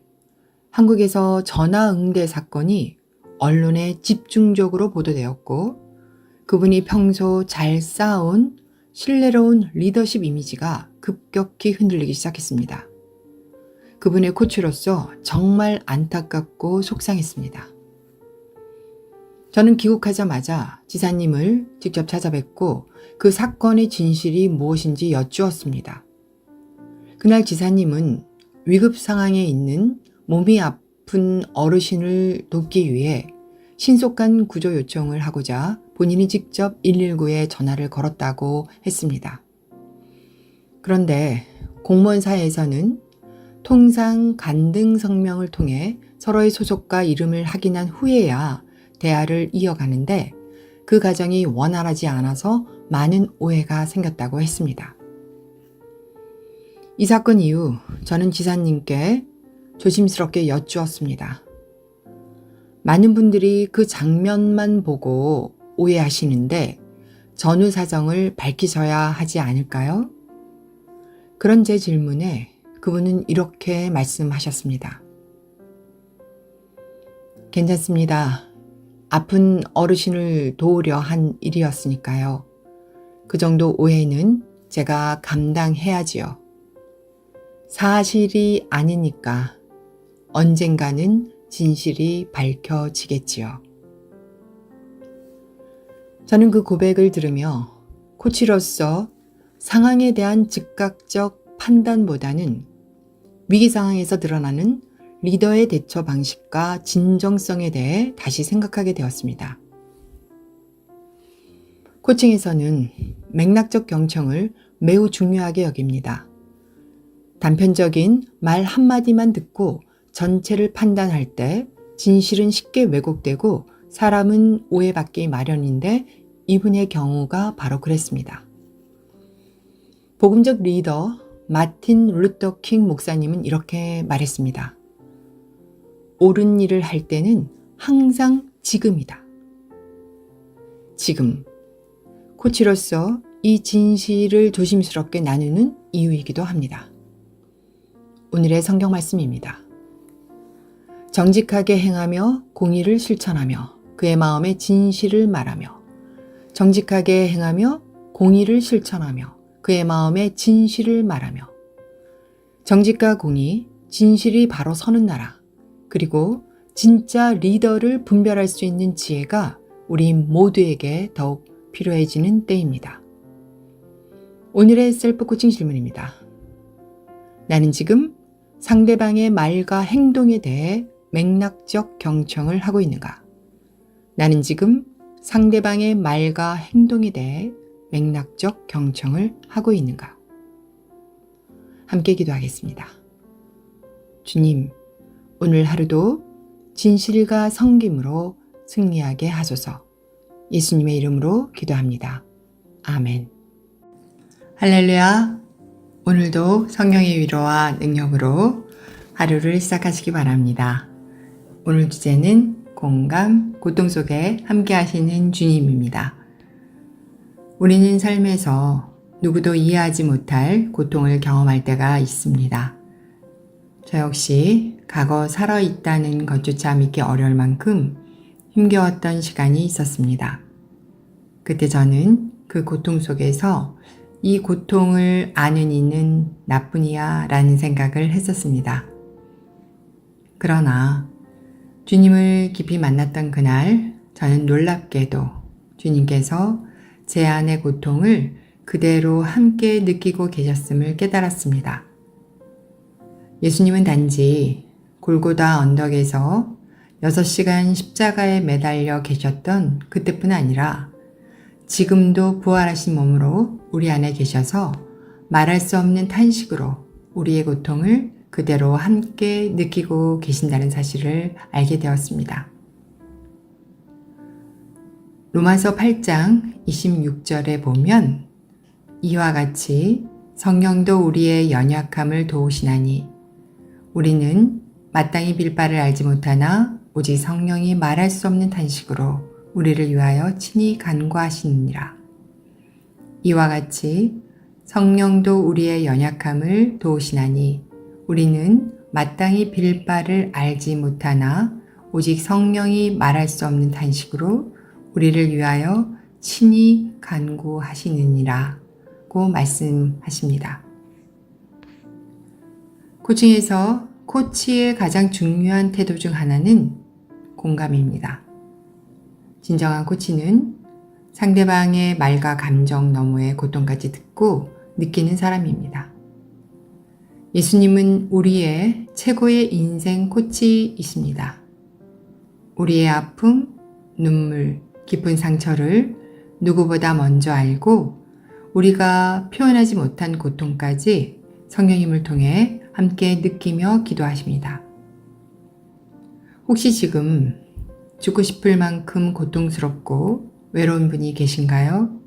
한국에서 전화응대 사건이 언론에 집중적으로 보도되었고 그분이 평소 잘 쌓아온 신뢰로운 리더십 이미지가 급격히 흔들리기 시작했습니다. 그분의 코치로서 정말 안타깝고 속상했습니다. 저는 귀국하자마자 지사님을 직접 찾아뵙고 그 사건의 진실이 무엇인지 여쭈었습니다. 그날 지사님은 위급 상황에 있는 몸이 아픈 어르신을 돕기 위해 신속한 구조 요청을 하고자 본인이 직접 119에 전화를 걸었다고 했습니다. 그런데 공무원사에서는 통상 간등 성명을 통해 서로의 소속과 이름을 확인한 후에야 대화를 이어가는데 그 과정이 원활하지 않아서 많은 오해가 생겼다고 했습니다. 이 사건 이후 저는 지사님께 조심스럽게 여쭈었습니다. 많은 분들이 그 장면만 보고 오해하시는데 전후 사정을 밝히셔야 하지 않을까요? 그런 제 질문에 그분은 이렇게 말씀하셨습니다. 괜찮습니다. 아픈 어르신을 도우려 한 일이었으니까요. 그 정도 오해는 제가 감당해야지요. 사실이 아니니까 언젠가는 진실이 밝혀지겠지요. 저는 그 고백을 들으며 코치로서 상황에 대한 즉각적 판단보다는 위기 상황에서 드러나는 리더의 대처 방식과 진정성에 대해 다시 생각하게 되었습니다. 코칭에서는 맥락적 경청을 매우 중요하게 여깁니다. 단편적인 말 한마디만 듣고 전체를 판단할 때 진실은 쉽게 왜곡되고 사람은 오해받기 마련인데 이분의 경우가 바로 그랬습니다. 복음적 리더 마틴 루터 킹 목사님은 이렇게 말했습니다. 옳은 일을 할 때는 항상 지금이다. 지금. 코치로서 이 진실을 조심스럽게 나누는 이유이기도 합니다. 오늘의 성경 말씀입니다. 정직하게 행하며 공의를 실천하며 그의 마음에 진실을 말하며 정직하게 행하며 공의를 실천하며 그의 마음에 진실을 말하며 정직과 공의, 진실이 바로 서는 나라 그리고 진짜 리더를 분별할 수 있는 지혜가 우리 모두에게 더욱 필요해지는 때입니다. 오늘의 셀프 코칭 질문입니다. 나는 지금 상대방의 말과 행동에 대해 맥락적 경청을 하고 있는가? 나는 지금 상대방의 말과 행동에 대해 맥락적 경청을 하고 있는가? 함께 기도하겠습니다. 주님, 오늘 하루도 진실과 성김으로 승리하게 하소서. 예수님의 이름으로 기도합니다. 아멘. 할렐루야. 오늘도 성령의 위로와 능력으로 하루를 시작하시기 바랍니다. 오늘 주제는 공감, 고통 속에 함께 하시는 주님입니다. 우리는 삶에서 누구도 이해하지 못할 고통을 경험할 때가 있습니다. 저 역시 과거 살아있다는 것조차 믿기 어려울 만큼 힘겨웠던 시간이 있었습니다. 그때 저는 그 고통 속에서 이 고통을 아는 이는 나뿐이야 라는 생각을 했었습니다. 그러나 주님을 깊이 만났던 그날 저는 놀랍게도 주님께서 제 안의 고통을 그대로 함께 느끼고 계셨음을 깨달았습니다. 예수님은 단지 골고다 언덕에서 6시간 십자가에 매달려 계셨던 그때뿐 아니라 지금도 부활하신 몸으로 우리 안에 계셔서 말할 수 없는 탄식으로 우리의 고통을 그대로 함께 느끼고 계신다는 사실을 알게 되었습니다. 로마서 8장 26절에 보면 이와 같이 성령도 우리의 연약함을 도우시나니 우리는 마땅히 빌 바를 알지 못하나 오직 성령이 말할 수 없는 탄식으로 우리를 위하여 친히 간구하시느니라. 이와 같이 성령도 우리의 연약함을 도우시나니 우리는 마땅히 빌 바를 알지 못하나 오직 성령이 말할 수 없는 탄식으로 우리를 위하여 친히 간구하시느니라고 말씀하십니다. 코칭에서 코치의 가장 중요한 태도 중 하나는 공감입니다. 진정한 코치는 상대방의 말과 감정 너머의 고통까지 듣고 느끼는 사람입니다. 예수님은 우리의 최고의 인생 코치이십니다. 우리의 아픔, 눈물, 깊은 상처를 누구보다 먼저 알고 우리가 표현하지 못한 고통까지 성령님을 통해 함께 느끼며 기도하십니다. 혹시 지금 죽고 싶을 만큼 고통스럽고 외로운 분이 계신가요?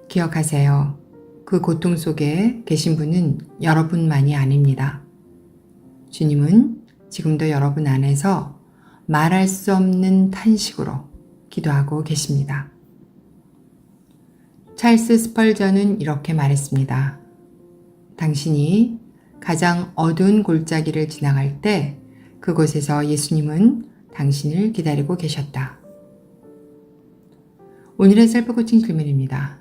기억하세요. 그 고통 속에 계신 분은 여러분만이 아닙니다. 주님은 지금도 여러분 안에서 말할 수 없는 탄식으로 기도하고 계십니다. 찰스 스펄전은 이렇게 말했습니다. 당신이 가장 어두운 골짜기를 지나갈 때 그곳에서 예수님은 당신을 기다리고 계셨다. 오늘의 셀프 코칭 질문입니다.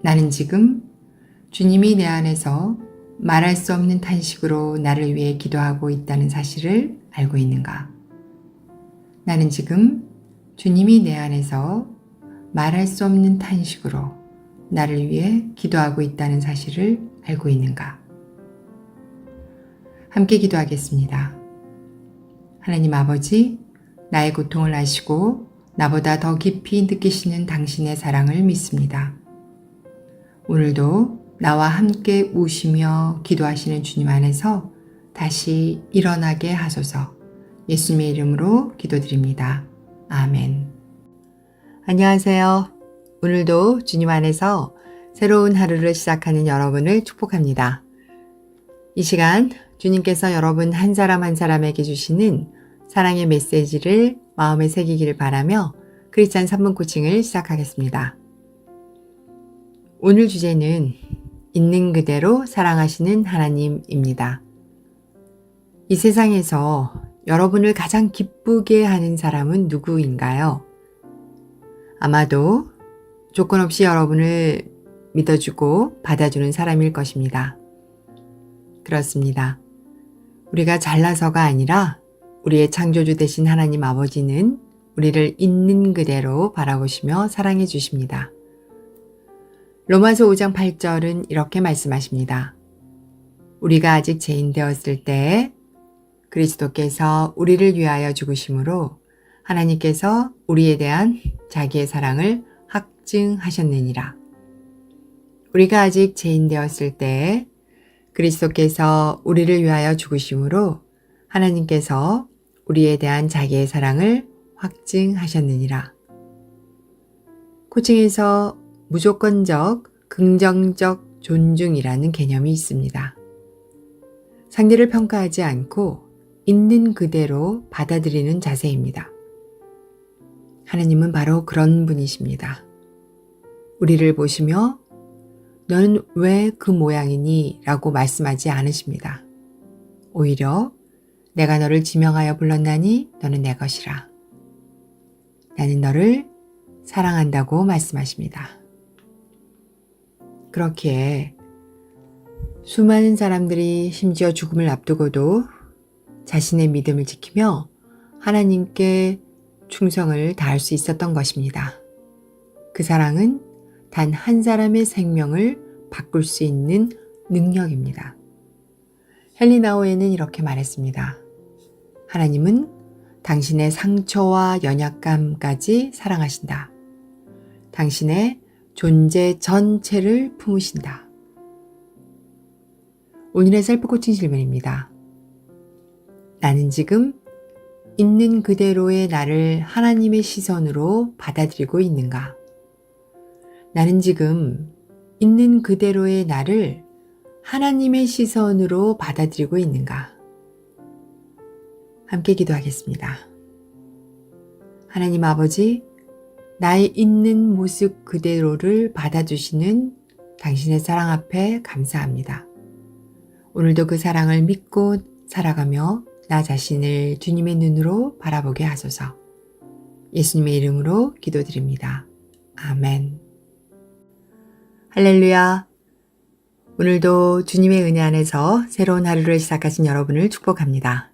나는 지금 주님이 내 안에서 말할 수 없는 탄식으로 나를 위해 기도하고 있다는 사실을 알고 있는가? 나는 지금 주님이 내 안에서 말할 수 없는 탄식으로 나를 위해 기도하고 있다는 사실을 알고 있는가? 함께 기도하겠습니다. 하나님 아버지, 나의 고통을 아시고 나보다 더 깊이 느끼시는 당신의 사랑을 믿습니다. 오늘도 나와 함께 우시며 기도하시는 주님 안에서 다시 일어나게 하소서. 예수님의 이름으로 기도드립니다. 아멘. 안녕하세요. 오늘도 주님 안에서 새로운 하루를 시작하는 여러분을 축복합니다. 이 시간 주님께서 여러분 한 사람 한 사람에게 주시는 사랑의 메시지를 마음에 새기기를 바라며 크리스찬 3분 코칭을 시작하겠습니다. 오늘 주제는 있는 그대로 사랑하시는 하나님입니다. 이 세상에서 여러분을 가장 기쁘게 하는 사람은 누구인가요? 아마도 조건 없이 여러분을 믿어주고 받아주는 사람일 것입니다. 그렇습니다. 우리가 잘나서가 아니라 우리의 창조주 되신 하나님 아버지는 우리를 있는 그대로 바라보시며 사랑해 주십니다. 로마서 5장 8절은 이렇게 말씀하십니다. 우리가 아직 죄인 되었을 때에 그리스도께서 우리를 위하여 죽으심으로 하나님께서 우리에 대한 자기의 사랑을 확증하셨느니라. 우리가 아직 죄인 되었을 때에 그리스도께서 우리를 위하여 죽으심으로 하나님께서 우리에 대한 자기의 사랑을 확증하셨느니라. 코칭에서 무조건적, 긍정적 존중이라는 개념이 있습니다. 상대를 평가하지 않고 있는 그대로 받아들이는 자세입니다. 하나님은 바로 그런 분이십니다. 우리를 보시며 너는 왜 그 모양이니? 라고 말씀하지 않으십니다. 오히려 내가 너를 지명하여 불렀나니 너는 내 것이라. 나는 너를 사랑한다고 말씀하십니다. 그렇기에 수많은 사람들이 심지어 죽음을 앞두고도 자신의 믿음을 지키며 하나님께 충성을 다할 수 있었던 것입니다. 그 사랑은 단 한 사람의 생명을 바꿀 수 있는 능력입니다. 헨리 나우에는 이렇게 말했습니다. 하나님은 당신의 상처와 연약감까지 사랑하신다. 당신의 존재 전체를 품으신다. 오늘의 셀프 코칭 질문입니다. 나는 지금 있는 그대로의 나를 하나님의 시선으로 받아들이고 있는가? 나는 지금 있는 그대로의 나를 하나님의 시선으로 받아들이고 있는가? 함께 기도하겠습니다. 하나님 아버지, 나의 있는 모습 그대로를 받아주시는 당신의 사랑 앞에 감사합니다. 오늘도 그 사랑을 믿고 살아가며 나 자신을 주님의 눈으로 바라보게 하소서. 예수님의 이름으로 기도드립니다. 아멘. 할렐루야. 오늘도 주님의 은혜 안에서 새로운 하루를 시작하신 여러분을 축복합니다.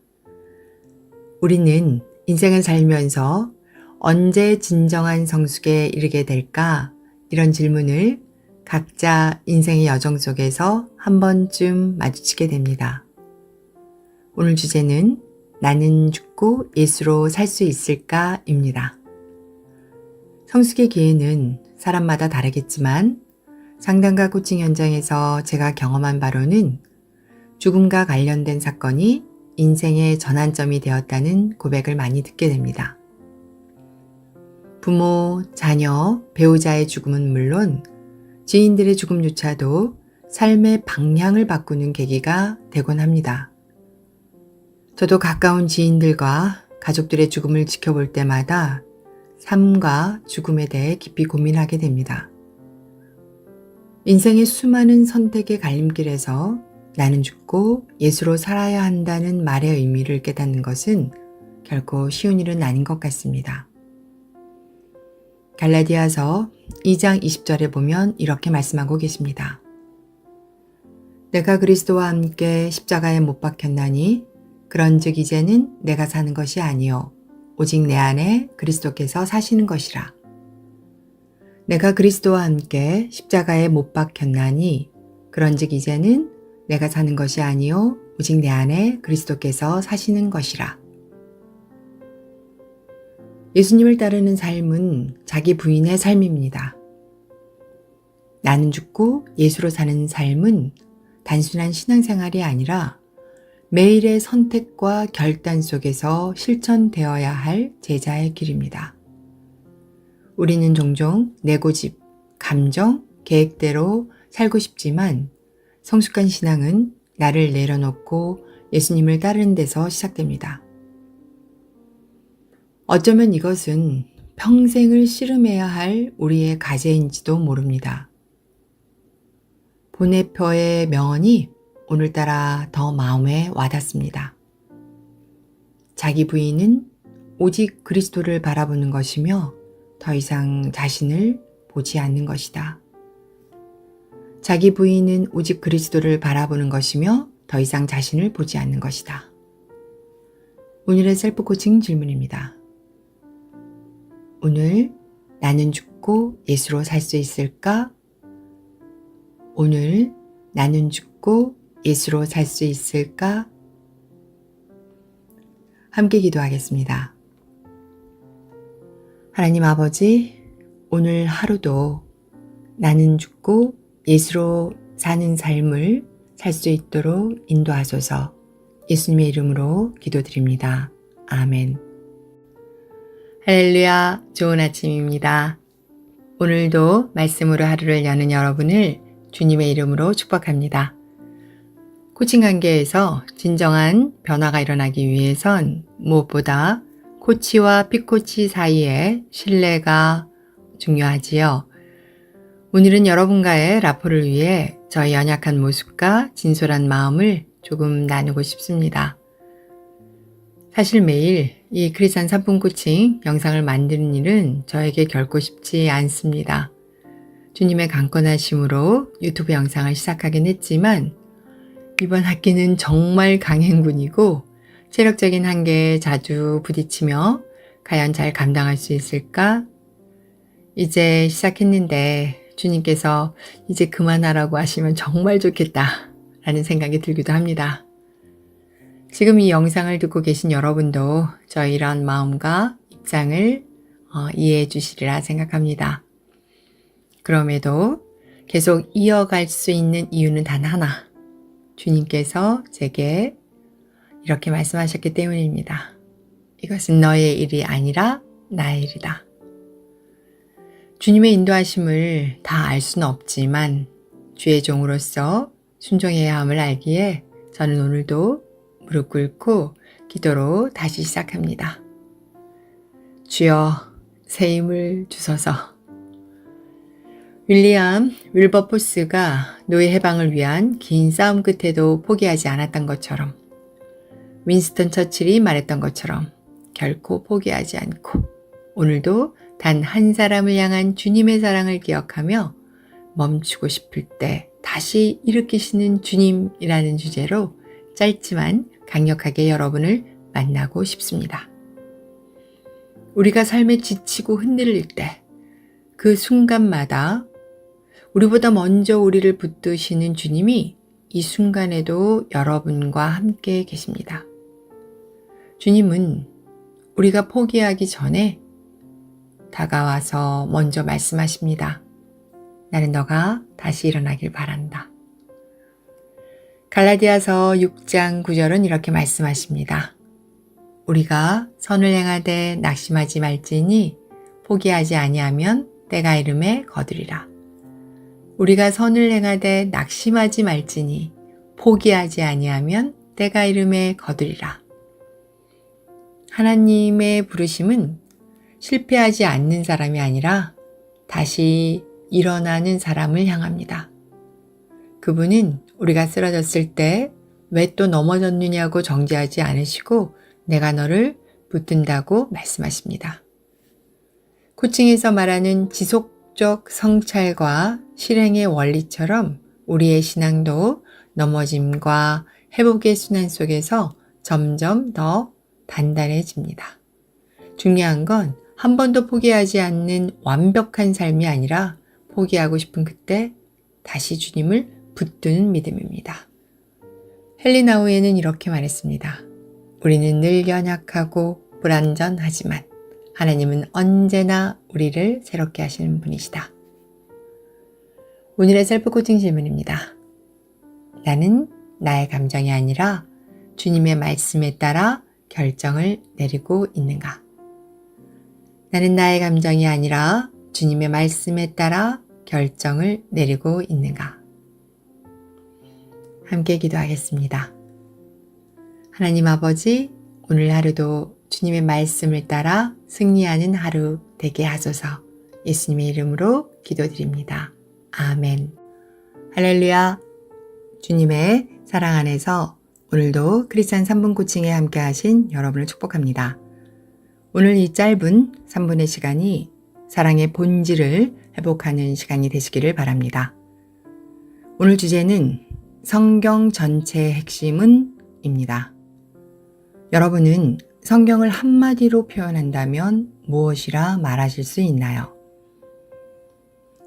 우리는 인생을 살면서 언제 진정한 성숙에 이르게 될까? 이런 질문을 각자 인생의 여정 속에서 한 번쯤 마주치게 됩니다. 오늘 주제는 나는 죽고 예수로 살 수 있을까? 입니다. 성숙의 기회는 사람마다 다르겠지만 상담과 코칭 현장에서 제가 경험한 바로는 죽음과 관련된 사건이 인생의 전환점이 되었다는 고백을 많이 듣게 됩니다. 부모, 자녀, 배우자의 죽음은 물론 지인들의 죽음조차도 삶의 방향을 바꾸는 계기가 되곤 합니다. 저도 가까운 지인들과 가족들의 죽음을 지켜볼 때마다 삶과 죽음에 대해 깊이 고민하게 됩니다. 인생의 수많은 선택의 갈림길에서 나는 죽고 예수로 살아야 한다는 말의 의미를 깨닫는 것은 결코 쉬운 일은 아닌 것 같습니다. 갈라디아서 2장 20절에 보면 이렇게 말씀하고 계십니다. 내가 그리스도와 함께 십자가에 못 박혔나니 그런즉 이제는 내가 사는 것이 아니요 오직 내 안에 그리스도께서 사시는 것이라. 내가 그리스도와 함께 십자가에 못 박혔나니 그런즉 이제는 내가 사는 것이 아니요 오직 내 안에 그리스도께서 사시는 것이라. 예수님을 따르는 삶은 자기 부인의 삶입니다. 나는 죽고 예수로 사는 삶은 단순한 신앙생활이 아니라 매일의 선택과 결단 속에서 실천되어야 할 제자의 길입니다. 우리는 종종 내 고집, 감정, 계획대로 살고 싶지만 성숙한 신앙은 나를 내려놓고 예수님을 따르는 데서 시작됩니다. 어쩌면 이것은 평생을 씨름해야 할 우리의 과제인지도 모릅니다. 보네표의 명언이 오늘따라 더 마음에 와닿습니다. 자기 부인은 오직 그리스도를 바라보는 것이며 더 이상 자신을 보지 않는 것이다. 자기 부인은 오직 그리스도를 바라보는 것이며 더 이상 자신을 보지 않는 것이다. 오늘의 셀프 코칭 질문입니다. 오늘 나는 죽고 예수로 살 수 있을까? 오늘 나는 죽고 예수로 살 수 있을까? 함께 기도하겠습니다. 하나님 아버지, 오늘 하루도 나는 죽고 예수로 사는 삶을 살 수 있도록 인도하소서. 예수님의 이름으로 기도드립니다. 아멘. 할렐루야, 좋은 아침입니다. 오늘도 말씀으로 하루를 여는 여러분을 주님의 이름으로 축복합니다. 코칭 관계에서 진정한 변화가 일어나기 위해선 무엇보다 코치와 피코치 사이의 신뢰가 중요하지요. 오늘은 여러분과의 라포를 위해 저의 연약한 모습과 진솔한 마음을 조금 나누고 싶습니다. 사실 매일 이 크리스찬 3분 코칭 영상을 만드는 일은 저에게 결코 쉽지 않습니다. 주님의 강권하심으로 유튜브 영상을 시작하긴 했지만 이번 학기는 정말 강행군이고 체력적인 한계에 자주 부딪히며 과연 잘 감당할 수 있을까? 이제 시작했는데 주님께서 이제 그만하라고 하시면 정말 좋겠다 라는 생각이 들기도 합니다. 지금 이 영상을 듣고 계신 여러분도 저의 이런 마음과 입장을 이해해 주시리라 생각합니다. 그럼에도 계속 이어갈 수 있는 이유는 단 하나. 주님께서 제게 이렇게 말씀하셨기 때문입니다. 이것은 너의 일이 아니라 나의 일이다. 주님의 인도하심을 다 알 수는 없지만 주의 종으로서 순종해야 함을 알기에 저는 오늘도 무릎 꿇고 기도로 다시 시작합니다. 주여, 새 힘을 주소서. 윌리엄 윌버포스가 노예 해방을 위한 긴 싸움 끝에도 포기하지 않았던 것처럼, 윈스턴 처칠이 말했던 것처럼 결코 포기하지 않고 오늘도 단 한 사람을 향한 주님의 사랑을 기억하며 멈추고 싶을 때 다시 일으키시는 주님이라는 주제로 짧지만 강력하게 여러분을 만나고 싶습니다. 우리가 삶에 지치고 흔들릴 때 그 순간마다 우리보다 먼저 우리를 붙드시는 주님이 이 순간에도 여러분과 함께 계십니다. 주님은 우리가 포기하기 전에 다가와서 먼저 말씀하십니다. 나는 너가 다시 일어나길 바란다. 갈라디아서 6장 9절은 이렇게 말씀하십니다. 우리가 선을 행하되 낙심하지 말지니 포기하지 아니하면 때가 이름에 거두리라. 우리가 선을 행하되 낙심하지 말지니 포기하지 아니하면 때가 이름에 거두리라. 하나님의 부르심은 실패하지 않는 사람이 아니라 다시 일어나는 사람을 향합니다. 그분은 우리가 쓰러졌을 때 왜 또 넘어졌느냐고 정죄하지 않으시고 내가 너를 붙든다고 말씀하십니다. 코칭에서 말하는 지속적 성찰과 실행의 원리처럼 우리의 신앙도 넘어짐과 회복의 순환 속에서 점점 더 단단해집니다. 중요한 건 한 번도 포기하지 않는 완벽한 삶이 아니라 포기하고 싶은 그때 다시 주님을 붙드는 믿음입니다. 헨리 나우에는 이렇게 말했습니다. 우리는 늘 연약하고 불완전하지만 하나님은 언제나 우리를 새롭게 하시는 분이시다. 오늘의 셀프 코칭 질문입니다. 나는 나의 감정이 아니라 주님의 말씀에 따라 결정을 내리고 있는가? 나는 나의 감정이 아니라 주님의 말씀에 따라 결정을 내리고 있는가? 함께 기도하겠습니다. 하나님 아버지, 오늘 하루도 주님의 말씀을 따라 승리하는 하루 되게 하소서. 예수님의 이름으로 기도드립니다. 아멘. 할렐루야. 주님의 사랑 안에서 오늘도 크리스찬 3분 코칭에 함께 하신 여러분을 축복합니다. 오늘 이 짧은 3분의 시간이 사랑의 본질을 회복하는 시간이 되시기를 바랍니다. 오늘 주제는 성경 전체의 핵심은 입니다. 여러분은 성경을 한마디로 표현한다면 무엇이라 말하실 수 있나요?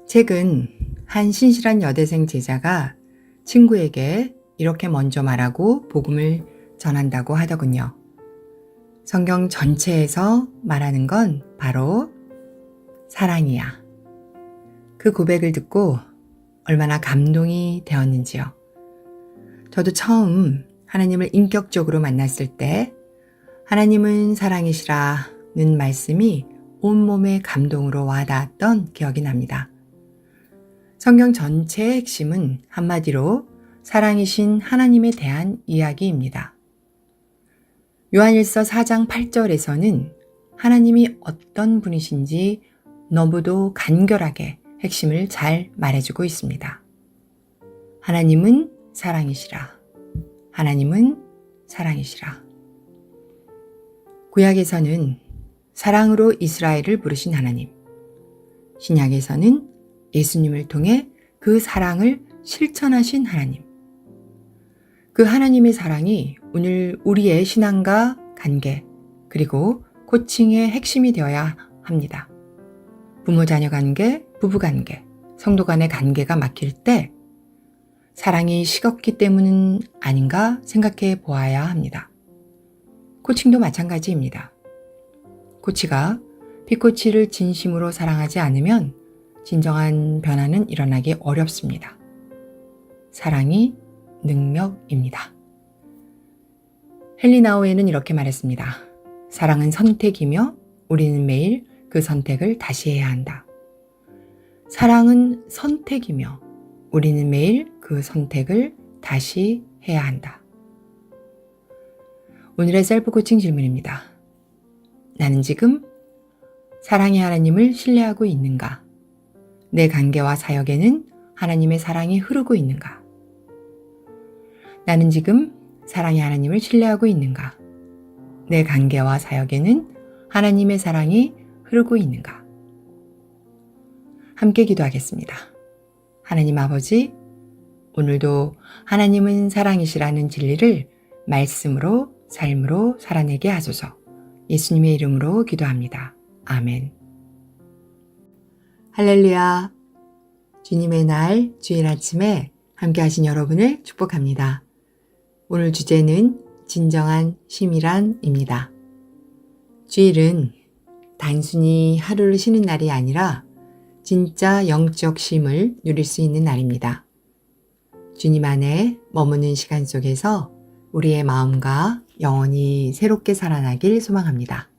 최근 한 신실한 여대생 제자가 친구에게 이렇게 먼저 말하고 복음을 전한다고 하더군요. 성경 전체에서 말하는 건 바로 사랑이야. 그 고백을 듣고 얼마나 감동이 되었는지요. 저도 처음 하나님을 인격적으로 만났을 때 하나님은 사랑이시라는 말씀이 온몸의 감동으로 와닿았던 기억이 납니다. 성경 전체의 핵심은 한마디로 사랑이신 하나님에 대한 이야기입니다. 요한일서 4장 8절에서는 하나님이 어떤 분이신지 너무도 간결하게 핵심을 잘 말해주고 있습니다. 하나님은 사랑이시라. 하나님은 사랑이시라. 구약에서는 사랑으로 이스라엘을 부르신 하나님, 신약에서는 예수님을 통해 그 사랑을 실천하신 하나님, 그 하나님의 사랑이 오늘 우리의 신앙과 관계, 그리고 코칭의 핵심이 되어야 합니다. 부모 자녀 관계, 부부 관계, 성도 간의 관계가 막힐 때 사랑이 식었기 때문은 아닌가 생각해 보아야 합니다. 코칭도 마찬가지입니다. 코치가 피코치를 진심으로 사랑하지 않으면 진정한 변화는 일어나기 어렵습니다. 사랑이 능력입니다. 헨리나우에는 이렇게 말했습니다. 사랑은 선택이며 우리는 매일 그 선택을 다시 해야 한다. 사랑은 선택이며 우리는 매일 그 선택을 다시 해야 한다. 오늘의 셀프 코칭 질문입니다. 나는 지금 사랑의 하나님을 신뢰하고 있는가? 내 관계와 사역에는 하나님의 사랑이 흐르고 있는가? 나는 지금 사랑의 하나님을 신뢰하고 있는가? 내 관계와 사역에는 하나님의 사랑이 흐르고 있는가? 함께 기도하겠습니다. 하나님 아버지, 오늘도 하나님은 사랑이시라는 진리를 말씀으로, 삶으로 살아내게 하소서. 예수님의 이름으로 기도합니다. 아멘. 할렐루야. 주님의 날, 주일 아침에 함께 하신 여러분을 축복합니다. 오늘 주제는 진정한 쉼이란입니다. 주일은 단순히 하루를 쉬는 날이 아니라 진짜 영적 쉼을 누릴 수 있는 날입니다. 주님 안에 머무는 시간 속에서 우리의 마음과 영혼이 새롭게 살아나길 소망합니다.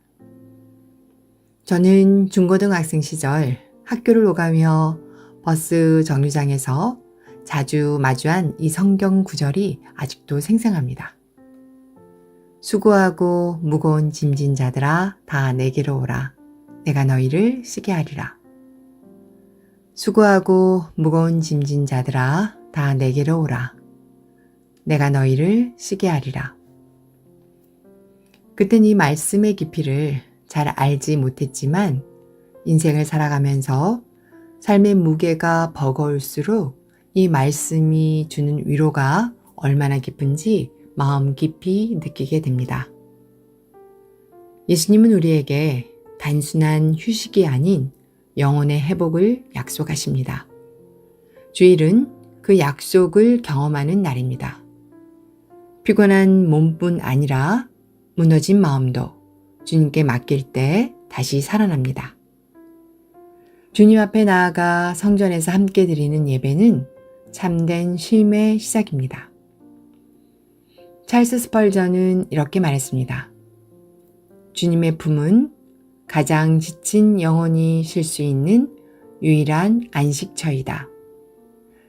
저는 중고등학생 시절 학교를 오가며 버스 정류장에서 자주 마주한 이 성경 구절이 아직도 생생합니다. 수고하고 무거운 짐진 자들아 다 내게로 오라. 내가 너희를 쉬게 하리라. 수고하고 무거운 짐진 자들아 다 내게로 오라. 내가 너희를 쉬게 하리라. 그땐 이 말씀의 깊이를 잘 알지 못했지만 인생을 살아가면서 삶의 무게가 버거울수록 이 말씀이 주는 위로가 얼마나 깊은지 마음 깊이 느끼게 됩니다. 예수님은 우리에게 단순한 휴식이 아닌 영혼의 회복을 약속하십니다. 주일은 그 약속을 경험하는 날입니다. 피곤한 몸뿐 아니라 무너진 마음도 주님께 맡길 때 다시 살아납니다. 주님 앞에 나아가 성전에서 함께 드리는 예배는 참된 쉼의 시작입니다. 찰스 스펄전은 이렇게 말했습니다. 주님의 품은 가장 지친 영혼이 쉴 수 있는 유일한 안식처이다.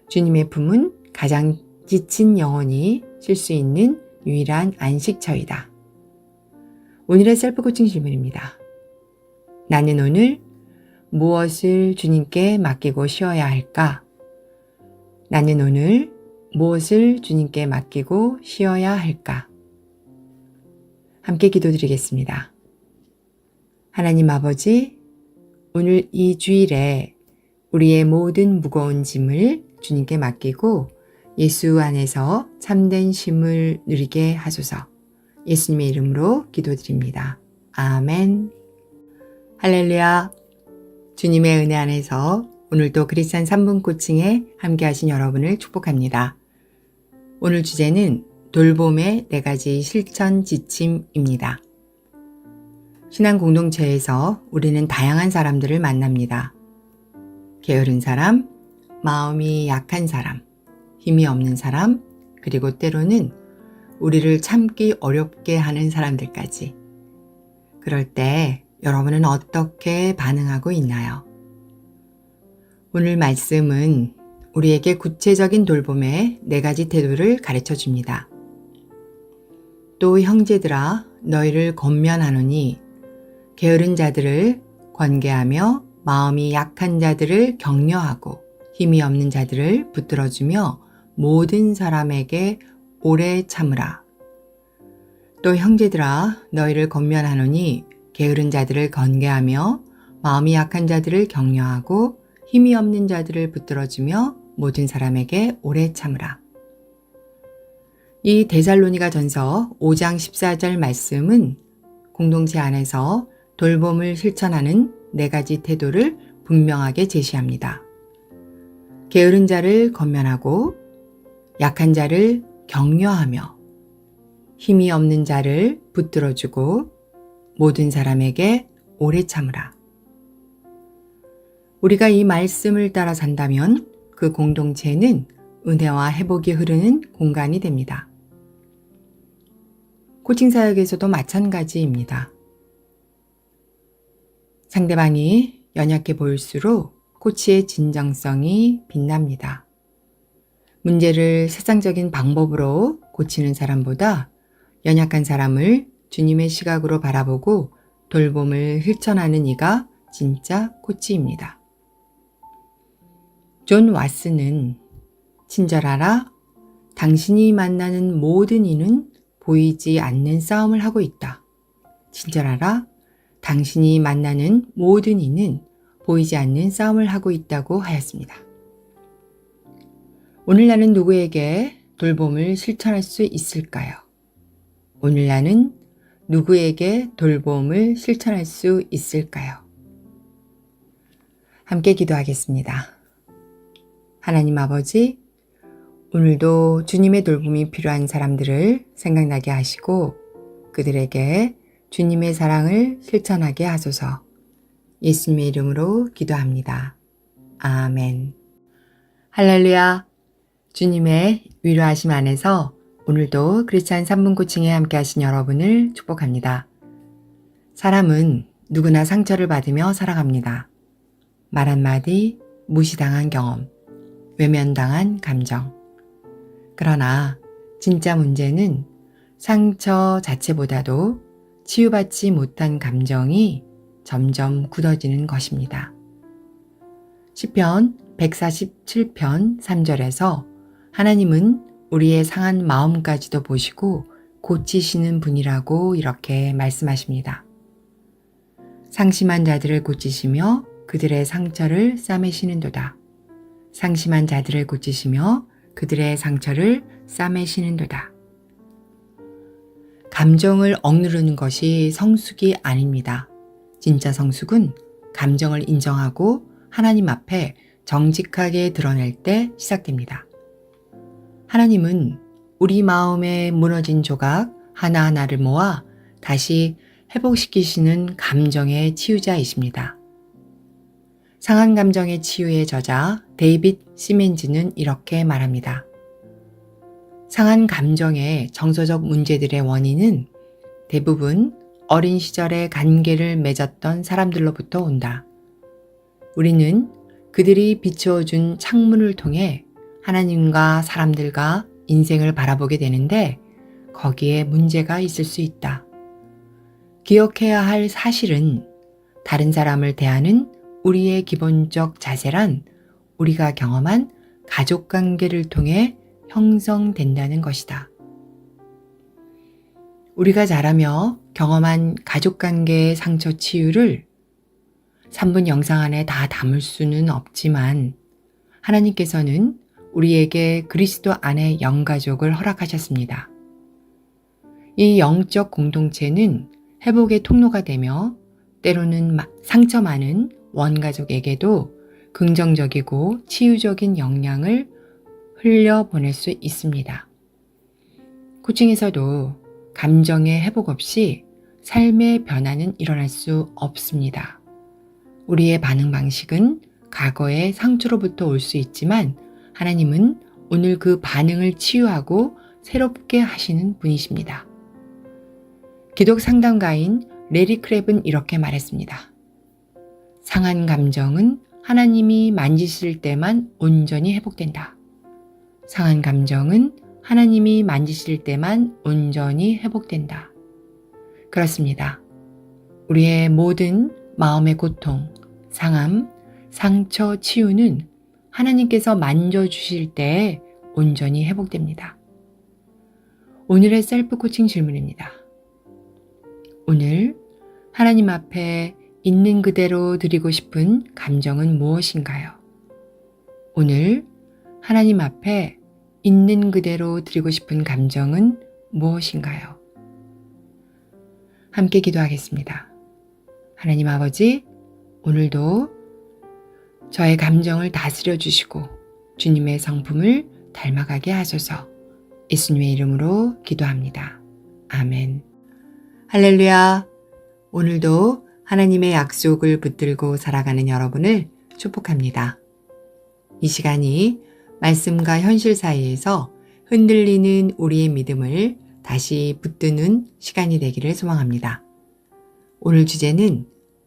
주님의 품은 가장 지친 영혼이 쉴 수 있는 유일한 안식처이다. 오늘의 셀프 코칭 질문입니다. 나는 오늘 무엇을 주님께 맡기고 쉬어야 할까? 나는 오늘 무엇을 주님께 맡기고 쉬어야 할까? 함께 기도드리겠습니다. 하나님 아버지, 오늘 이 주일에 우리의 모든 무거운 짐을 주님께 맡기고 예수 안에서 참된 쉼을 누리게 하소서. 예수님의 이름으로 기도드립니다. 아멘. 할렐루야. 주님의 은혜 안에서 오늘도 그리스도인 3분 코칭에 함께 하신 여러분을 축복합니다. 오늘 주제는 돌봄의 4가지 실천 지침입니다. 신앙 공동체에서 우리는 다양한 사람들을 만납니다. 게으른 사람, 마음이 약한 사람, 힘이 없는 사람, 그리고 때로는 우리를 참기 어렵게 하는 사람들까지. 그럴 때 여러분은 어떻게 반응하고 있나요? 오늘 말씀은 우리에게 구체적인 돌봄의 4가지 태도를 가르쳐 줍니다. 또 형제들아 너희를 권면하노니 게으른 자들을 권계하며 마음이 약한 자들을 격려하고 힘이 없는 자들을 붙들어주며 모든 사람에게 오래 참으라. 또 형제들아 너희를 권면하노니 게으른 자들을 권계하며 마음이 약한 자들을 격려하고 힘이 없는 자들을 붙들어주며 모든 사람에게 오래 참으라. 이 데살로니가 전서 5장 14절 말씀은 공동체 안에서 돌봄을 실천하는 4가지 태도를 분명하게 제시합니다. 게으른 자를 권면하고 약한 자를 격려하며 힘이 없는 자를 붙들어주고 모든 사람에게 오래 참으라. 우리가 이 말씀을 따라 산다면 그 공동체는 은혜와 회복이 흐르는 공간이 됩니다. 코칭 사역에서도 마찬가지입니다. 상대방이 연약해 보일수록 코치의 진정성이 빛납니다. 문제를 세상적인 방법으로 고치는 사람보다 연약한 사람을 주님의 시각으로 바라보고 돌봄을 실천하는 이가 진짜 코치입니다. 존 왓슨은 친절하라, 당신이 만나는 모든 이는 보이지 않는 싸움을 하고 있다. 친절하라, 당신이 만나는 모든 이는 보이지 않는 싸움을 하고 있다고 하였습니다. 오늘 나는 누구에게 돌봄을 실천할 수 있을까요? 오늘 나는 누구에게 돌봄을 실천할 수 있을까요? 함께 기도하겠습니다. 하나님 아버지, 오늘도 주님의 돌봄이 필요한 사람들을 생각나게 하시고 그들에게 주님의 사랑을 실천하게 하소서. 예수님의 이름으로 기도합니다. 아멘. 할렐루야. 주님의 위로하심 안에서 오늘도 크리스찬 3분 코칭에 함께 하신 여러분을 축복합니다. 사람은 누구나 상처를 받으며 살아갑니다. 말 한마디, 무시당한 경험, 외면당한 감정. 그러나 진짜 문제는 상처 자체보다도 치유받지 못한 감정이 점점 굳어지는 것입니다. 시편 147편 3절에서 하나님은 우리의 상한 마음까지도 보시고 고치시는 분이라고 이렇게 말씀하십니다. 상심한 자들을 고치시며 그들의 상처를 싸매시는도다. 상심한 자들을 고치시며 그들의 상처를 싸매시는도다. 감정을 억누르는 것이 성숙이 아닙니다. 진짜 성숙은 감정을 인정하고 하나님 앞에 정직하게 드러낼 때 시작됩니다. 하나님은 우리 마음에 무너진 조각 하나하나를 모아 다시 회복시키시는 감정의 치유자이십니다. 상한 감정의 치유의 저자 데이빗 시멘즈는 이렇게 말합니다. 상한 감정의 정서적 문제들의 원인은 대부분 어린 시절에 관계를 맺었던 사람들로부터 온다. 우리는 그들이 비추어준 창문을 통해 하나님과 사람들과 인생을 바라보게 되는데 거기에 문제가 있을 수 있다. 기억해야 할 사실은 다른 사람을 대하는 우리의 기본적 자세란 우리가 경험한 가족관계를 통해 형성된다는 것이다. 우리가 자라며 경험한 가족관계의 상처 치유를 3분 영상 안에 다 담을 수는 없지만 하나님께서는 우리에게 그리스도 안에 영가족을 허락하셨습니다. 이 영적 공동체는 회복의 통로가 되며 때로는 상처 많은 원가족에게도 긍정적이고 치유적인 영향을 흘려보낼 수 있습니다. 코칭에서도 감정의 회복 없이 삶의 변화는 일어날 수 없습니다. 우리의 반응 방식은 과거의 상처로부터 올 수 있지만 하나님은 오늘 그 반응을 치유하고 새롭게 하시는 분이십니다. 기독 상담가인 레리 크랩은 이렇게 말했습니다. 상한 감정은 하나님이 만지실 때만 온전히 회복된다. 상한 감정은 하나님이 만지실 때만 온전히 회복된다. 그렇습니다. 우리의 모든 마음의 고통, 상함, 상처 치유는 하나님께서 만져주실 때에 온전히 회복됩니다. 오늘의 셀프 코칭 질문입니다. 오늘 하나님 앞에 있는 그대로 드리고 싶은 감정은 무엇인가요? 오늘 하나님 앞에 있는 그대로 드리고 싶은 감정은 무엇인가요? 함께 기도하겠습니다. 하나님 아버지, 오늘도 저의 감정을 다스려 주시고 주님의 성품을 닮아가게 하소서. 예수님의 이름으로 기도합니다. 아멘. 할렐루야. 오늘도 하나님의 약속을 붙들고 살아가는 여러분을 축복합니다. 이 시간이 말씀과 현실 사이에서 흔들리는 우리의 믿음을 다시 붙드는 시간이 되기를 소망합니다. 오늘 주제는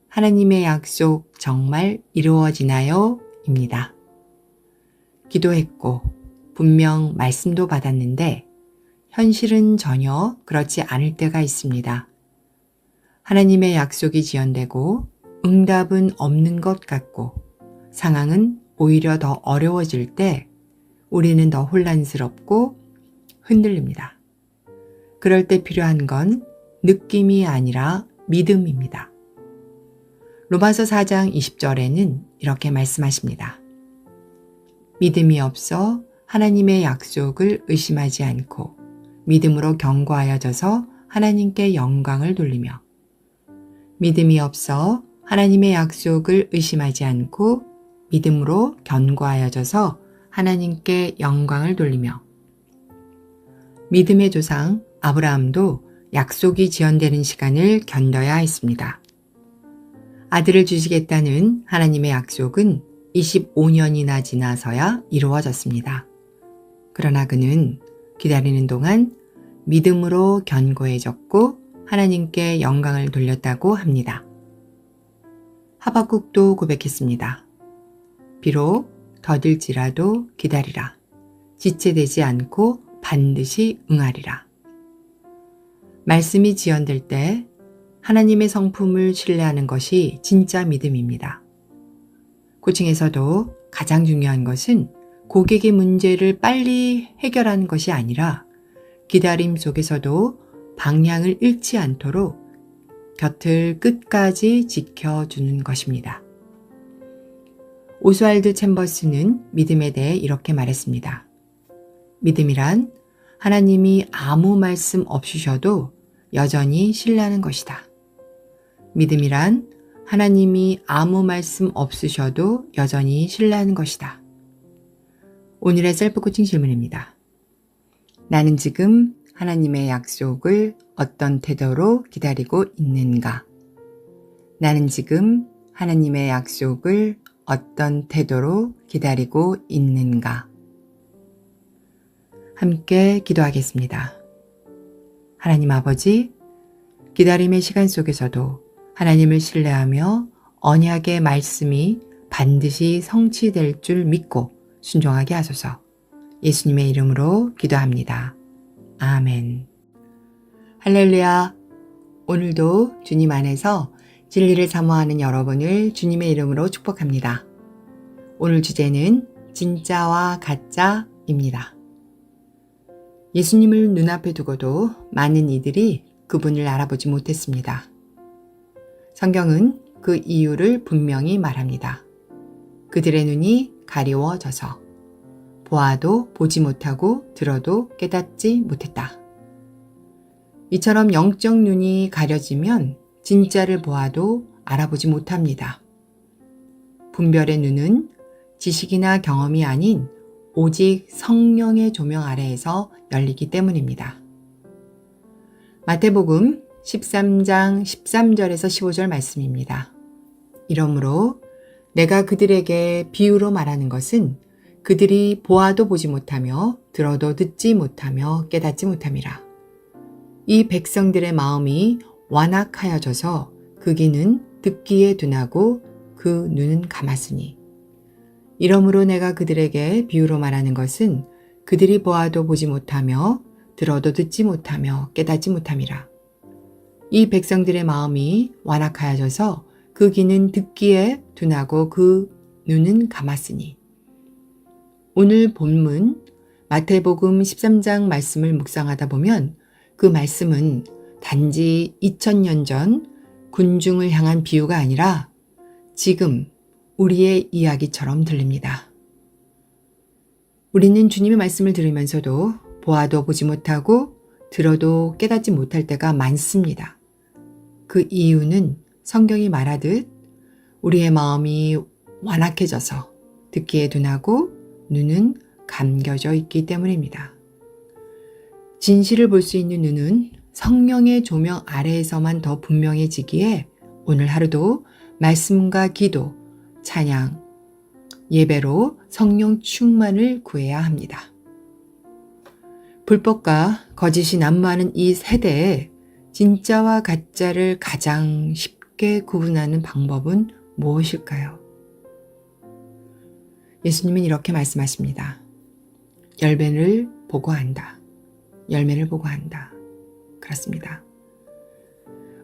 하나님의 약속 정말 이루어지나요? 입니다. 기도했고 분명 말씀도 받았는데 현실은 전혀 그렇지 않을 때가 있습니다. 하나님의 약속이 지연되고 응답은 없는 것 같고 상황은 오히려 더 어려워질 때 우리는 더 혼란스럽고 흔들립니다. 그럴 때 필요한 건 느낌이 아니라 믿음입니다. 로마서 4장 20절에는 이렇게 말씀하십니다. 믿음이 없어 하나님의 약속을 의심하지 않고 믿음으로 견고하여져서 하나님께 영광을 돌리며 믿음이 없어 하나님의 약속을 의심하지 않고 믿음으로 견고하여져서 하나님께 영광을 돌리며 믿음의 조상 아브라함도 약속이 지연되는 시간을 견뎌야 했습니다. 아들을 주시겠다는 하나님의 약속은 25년이나 지나서야 이루어졌습니다. 그러나 그는 기다리는 동안 믿음으로 견고해졌고 하나님께 영광을 돌렸다고 합니다. 하박국도 고백했습니다. 비록 더딜지라도 기다리라. 지체되지 않고 반드시 응하리라. 말씀이 지연될 때 하나님의 성품을 신뢰하는 것이 진짜 믿음입니다. 코칭에서도 가장 중요한 것은 고객의 문제를 빨리 해결하는 것이 아니라 기다림 속에서도 방향을 잃지 않도록 곁을 끝까지 지켜주는 것입니다. 오스왈드 챔버스는 믿음에 대해 이렇게 말했습니다. 믿음이란 하나님이 아무 말씀 없으셔도 여전히 신뢰하는 것이다. 믿음이란 하나님이 아무 말씀 없으셔도 여전히 신뢰하는 것이다. 오늘의 셀프 코칭 질문입니다. 나는 지금 하나님의 약속을 어떤 태도로 기다리고 있는가? 나는 지금 하나님의 약속을 어떤 태도로 기다리고 있는가? 함께 기도하겠습니다. 하나님 아버지, 기다림의 시간 속에서도 하나님을 신뢰하며 언약의 말씀이 반드시 성취될 줄 믿고 순종하게 하소서. 예수님의 이름으로 기도합니다. 아멘. 할렐루야. 오늘도 주님 안에서 진리를 사모하는 여러분을 주님의 이름으로 축복합니다. 오늘 주제는 진짜와 가짜입니다. 예수님을 눈앞에 두고도 많은 이들이 그분을 알아보지 못했습니다. 성경은 그 이유를 분명히 말합니다. 그들의 눈이 가리워져서 보아도 보지 못하고 들어도 깨닫지 못했다. 이처럼 영적 눈이 가려지면 진짜를 보아도 알아보지 못합니다. 분별의 눈은 지식이나 경험이 아닌 오직 성령의 조명 아래에서 열리기 때문입니다. 마태복음 13장 13절에서 15절 말씀입니다. 이러므로 내가 그들에게 비유로 말하는 것은 그들이 보아도 보지 못하며 들어도 듣지 못하며 깨닫지 못함이라. 이 백성들의 마음이 완악하여져서 그 귀는 듣기에 둔하고 그 눈은 감았으니. 이러므로 내가 그들에게 비유로 말하는 것은 그들이 보아도 보지 못하며 들어도 듣지 못하며 깨닫지 못함이라. 이 백성들의 마음이 완악하여져서 그 귀는 듣기에 둔하고 그 눈은 감았으니. 오늘 본문 마태복음 13장 말씀을 묵상하다 보면 그 말씀은 단지 2000년 전 군중을 향한 비유가 아니라 지금 우리의 이야기처럼 들립니다. 우리는 주님의 말씀을 들으면서도 보아도 보지 못하고 들어도 깨닫지 못할 때가 많습니다. 그 이유는 성경이 말하듯 우리의 마음이 완악해져서 듣기에 둔하고 눈은 감겨져 있기 때문입니다. 진실을 볼 수 있는 눈은 성령의 조명 아래에서만 더 분명해지기에 오늘 하루도 말씀과 기도, 찬양, 예배로 성령 충만을 구해야 합니다. 불법과 거짓이 난무하는 이 세대에 진짜와 가짜를 가장 쉽게 구분하는 방법은 무엇일까요? 예수님은 이렇게 말씀하십니다. 열매를 보고 안다. 열매를 보고 안다. 그렇습니다.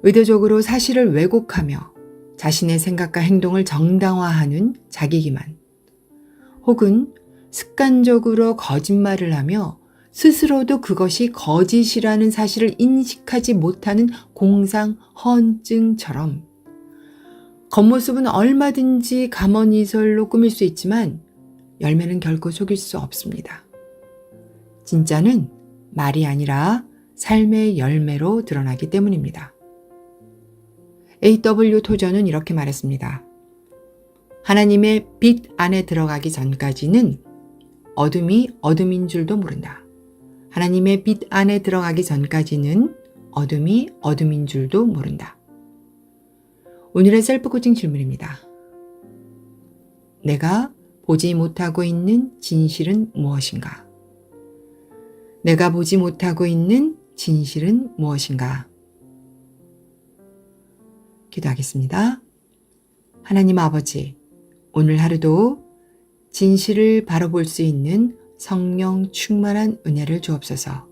의도적으로 사실을 왜곡하며 자신의 생각과 행동을 정당화하는 자기기만, 혹은 습관적으로 거짓말을 하며 스스로도 그것이 거짓이라는 사실을 인식하지 못하는 공상헌증처럼 겉모습은 얼마든지 감언이설로 꾸밀 수 있지만 열매는 결코 속일 수 없습니다. 진짜는 말이 아니라 삶의 열매로 드러나기 때문입니다. A.W. 토저는 이렇게 말했습니다. 하나님의 빛 안에 들어가기 전까지는 어둠이 어둠인 줄도 모른다. 하나님의 빛 안에 들어가기 전까지는 어둠이 어둠인 줄도 모른다. 오늘의 셀프 코칭 질문입니다. 내가 보지 못하고 있는 진실은 무엇인가? 내가 보지 못하고 있는 진실은 무엇인가? 기도하겠습니다. 하나님 아버지, 오늘 하루도 진실을 바로 볼 수 있는 성령 충만한 은혜를 주옵소서.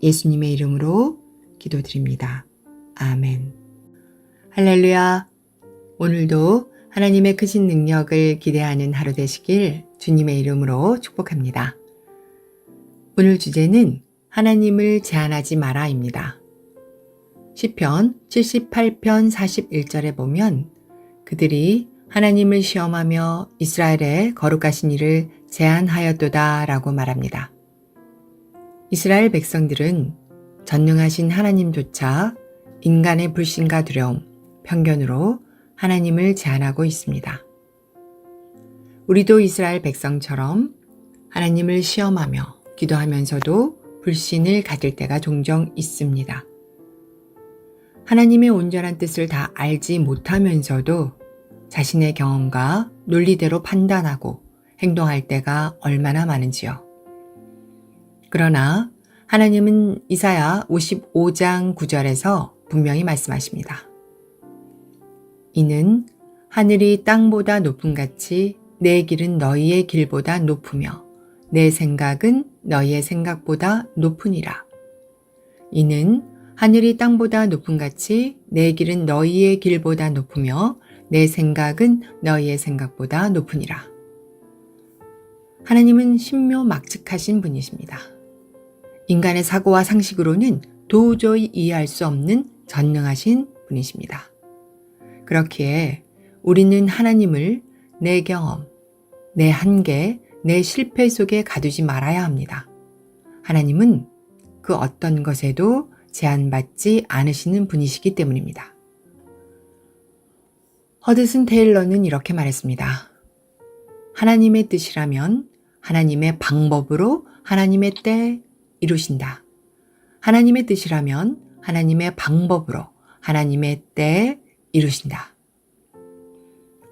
예수님의 이름으로 기도드립니다. 아멘. 할렐루야. 오늘도 하나님의 크신 능력을 기대하는 하루 되시길 주님의 이름으로 축복합니다. 오늘 주제는 하나님을 제한하지 마라입니다. 시편 78편 41절에 보면 그들이 하나님을 시험하며 이스라엘의 거룩하신 이를 제한하였도다 라고 말합니다. 이스라엘 백성들은 전능하신 하나님조차 인간의 불신과 두려움, 편견으로 하나님을 제한하고 있습니다. 우리도 이스라엘 백성처럼 하나님을 시험하며 기도하면서도 불신을 가질 때가 종종 있습니다. 하나님의 온전한 뜻을 다 알지 못하면서도 자신의 경험과 논리대로 판단하고 행동할 때가 얼마나 많은지요. 그러나 하나님은 이사야 55장 9절에서 분명히 말씀하십니다. 이는 하늘이 땅보다 높음 같이 내 길은 너희의 길보다 높으며 내 생각은 너희의 생각보다 높으니라. 이는 하늘이 땅보다 높음 같이 내 길은 너희의 길보다 높으며 내 생각은 너희의 생각보다 높으니라. 하나님은 신묘막측하신 분이십니다. 인간의 사고와 상식으로는 도저히 이해할 수 없는 전능하신 분이십니다. 그렇기에 우리는 하나님을 내 경험, 내 한계, 내 실패 속에 가두지 말아야 합니다. 하나님은 그 어떤 것에도 제한받지 않으시는 분이시기 때문입니다. 허드슨 테일러는 이렇게 말했습니다. 하나님의 뜻이라면 하나님의 방법으로 하나님의 때 이루신다. 하나님의 뜻이라면 하나님의 방법으로 하나님의 때에 이루신다.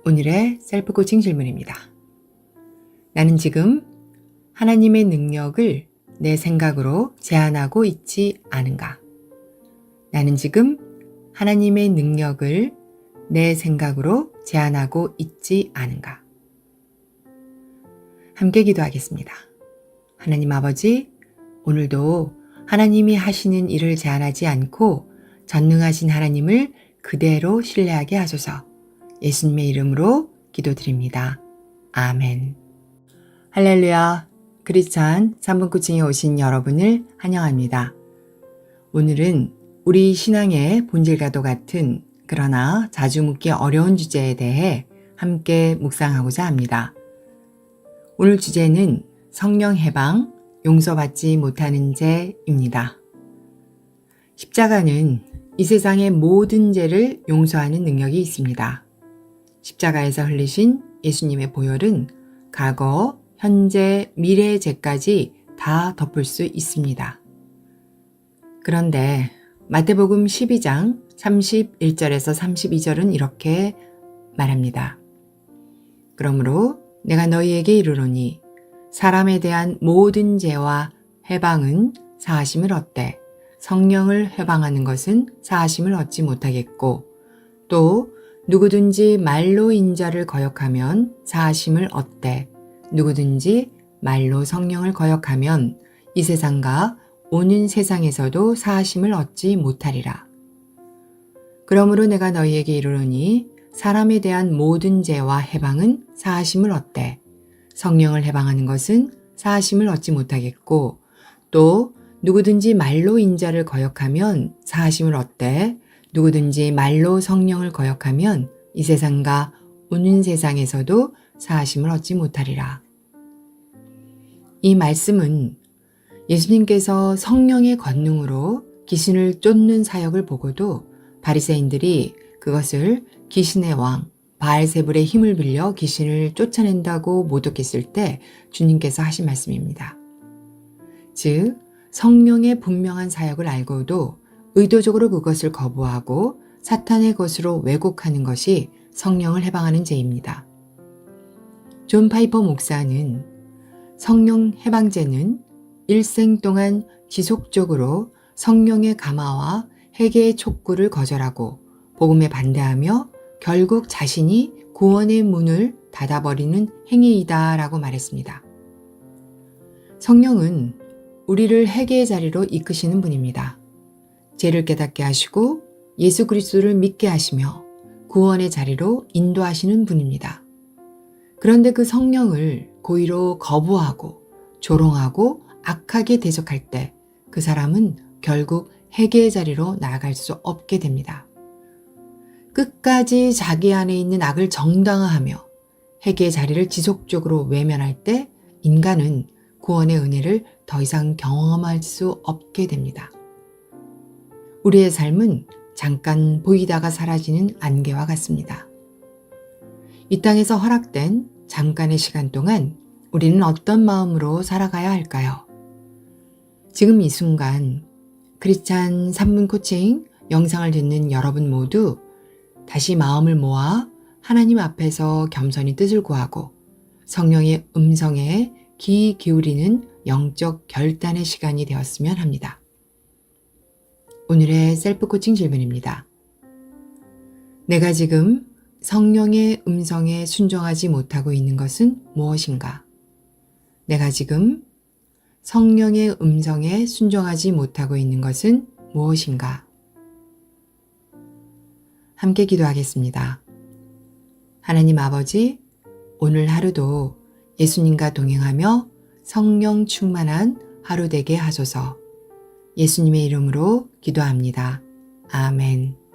오늘의 셀프 코칭 질문입니다. 나는 지금 하나님의 능력을 내 생각으로 제한하고 있지 않은가? 나는 지금 하나님의 능력을 내 생각으로 제한하고 있지 않은가? 함께 기도하겠습니다. 하나님 아버지, 오늘도 하나님이 하시는 일을 제한하지 않고 전능하신 하나님을 그대로 신뢰하게 하소서. 예수님의 이름으로 기도드립니다. 아멘. 할렐루야. 크리스찬 3분 코칭에 오신 여러분을 환영합니다. 오늘은 우리 신앙의 본질과도 같은 그러나 자주 묻기 어려운 주제에 대해 함께 묵상하고자 합니다. 오늘 주제는 성령 해방, 용서받지 못하는 죄입니다. 십자가는 이 세상의 모든 죄를 용서하는 능력이 있습니다. 십자가에서 흘리신 예수님의 보혈은 과거, 현재, 미래의 죄까지 다 덮을 수 있습니다. 그런데 마태복음 12장 31절에서 32절은 이렇게 말합니다. 그러므로 내가 너희에게 이르노니 사람에 대한 모든 죄와 회방은 사하심을 얻되 성령을 회방하는 것은 사하심을 얻지 못하겠고 또 누구든지 말로 인자를 거역하면 사하심을 얻되 누구든지 말로 성령을 거역하면 이 세상과 오는 세상에서도 사하심을 얻지 못하리라. 그러므로 내가 너희에게 이르노니 사람에 대한 모든 죄와 해방은 사하심을 얻되 성령을 해방하는 것은 사하심을 얻지 못하겠고 또 누구든지 말로 인자를 거역하면 사하심을 얻되 누구든지 말로 성령을 거역하면 이 세상과 오는 세상에서도 사하심을 얻지 못하리라. 이 말씀은 예수님께서 성령의 권능으로 귀신을 쫓는 사역을 보고도 바리새인들이 그것을 귀신의 왕 바알세불의 힘을 빌려 귀신을 쫓아낸다고 모독했을 때 주님께서 하신 말씀입니다. 즉 성령의 분명한 사역을 알고도 의도적으로 그것을 거부하고 사탄의 것으로 왜곡하는 것이 성령을 해방하는 죄입니다. 존 파이퍼 목사는 성령 해방죄는 일생 동안 지속적으로 성령의 감화와 회개의 촉구를 거절하고 복음에 반대하며 결국 자신이 구원의 문을 닫아버리는 행위이다라고 말했습니다. 성령은 우리를 회개의 자리로 이끄시는 분입니다. 죄를 깨닫게 하시고 예수 그리스도를 믿게 하시며 구원의 자리로 인도하시는 분입니다. 그런데 그 성령을 고의로 거부하고 조롱하고 악하게 대적할 때 그 사람은 결국 회개의 자리로 나아갈 수 없게 됩니다. 끝까지 자기 안에 있는 악을 정당화하며 회개의 자리를 지속적으로 외면할 때 인간은 구원의 은혜를 더 이상 경험할 수 없게 됩니다. 우리의 삶은 잠깐 보이다가 사라지는 안개와 같습니다. 이 땅에서 허락된 잠깐의 시간 동안 우리는 어떤 마음으로 살아가야 할까요? 지금 이 순간 크리스찬 3분 코칭 영상을 듣는 여러분 모두 다시 마음을 모아 하나님 앞에서 겸손히 뜻을 구하고 성령의 음성에 귀 기울이는 영적 결단의 시간이 되었으면 합니다. 오늘의 셀프 코칭 질문입니다. 내가 지금 성령의 음성에 순종하지 못하고 있는 것은 무엇인가? 내가 지금 성령의 음성에 순종하지 못하고 있는 것은 무엇인가? 함께 기도하겠습니다. 하나님 아버지, 오늘 하루도 예수님과 동행하며 성령 충만한 하루 되게 하소서. 예수님의 이름으로 기도합니다. 아멘.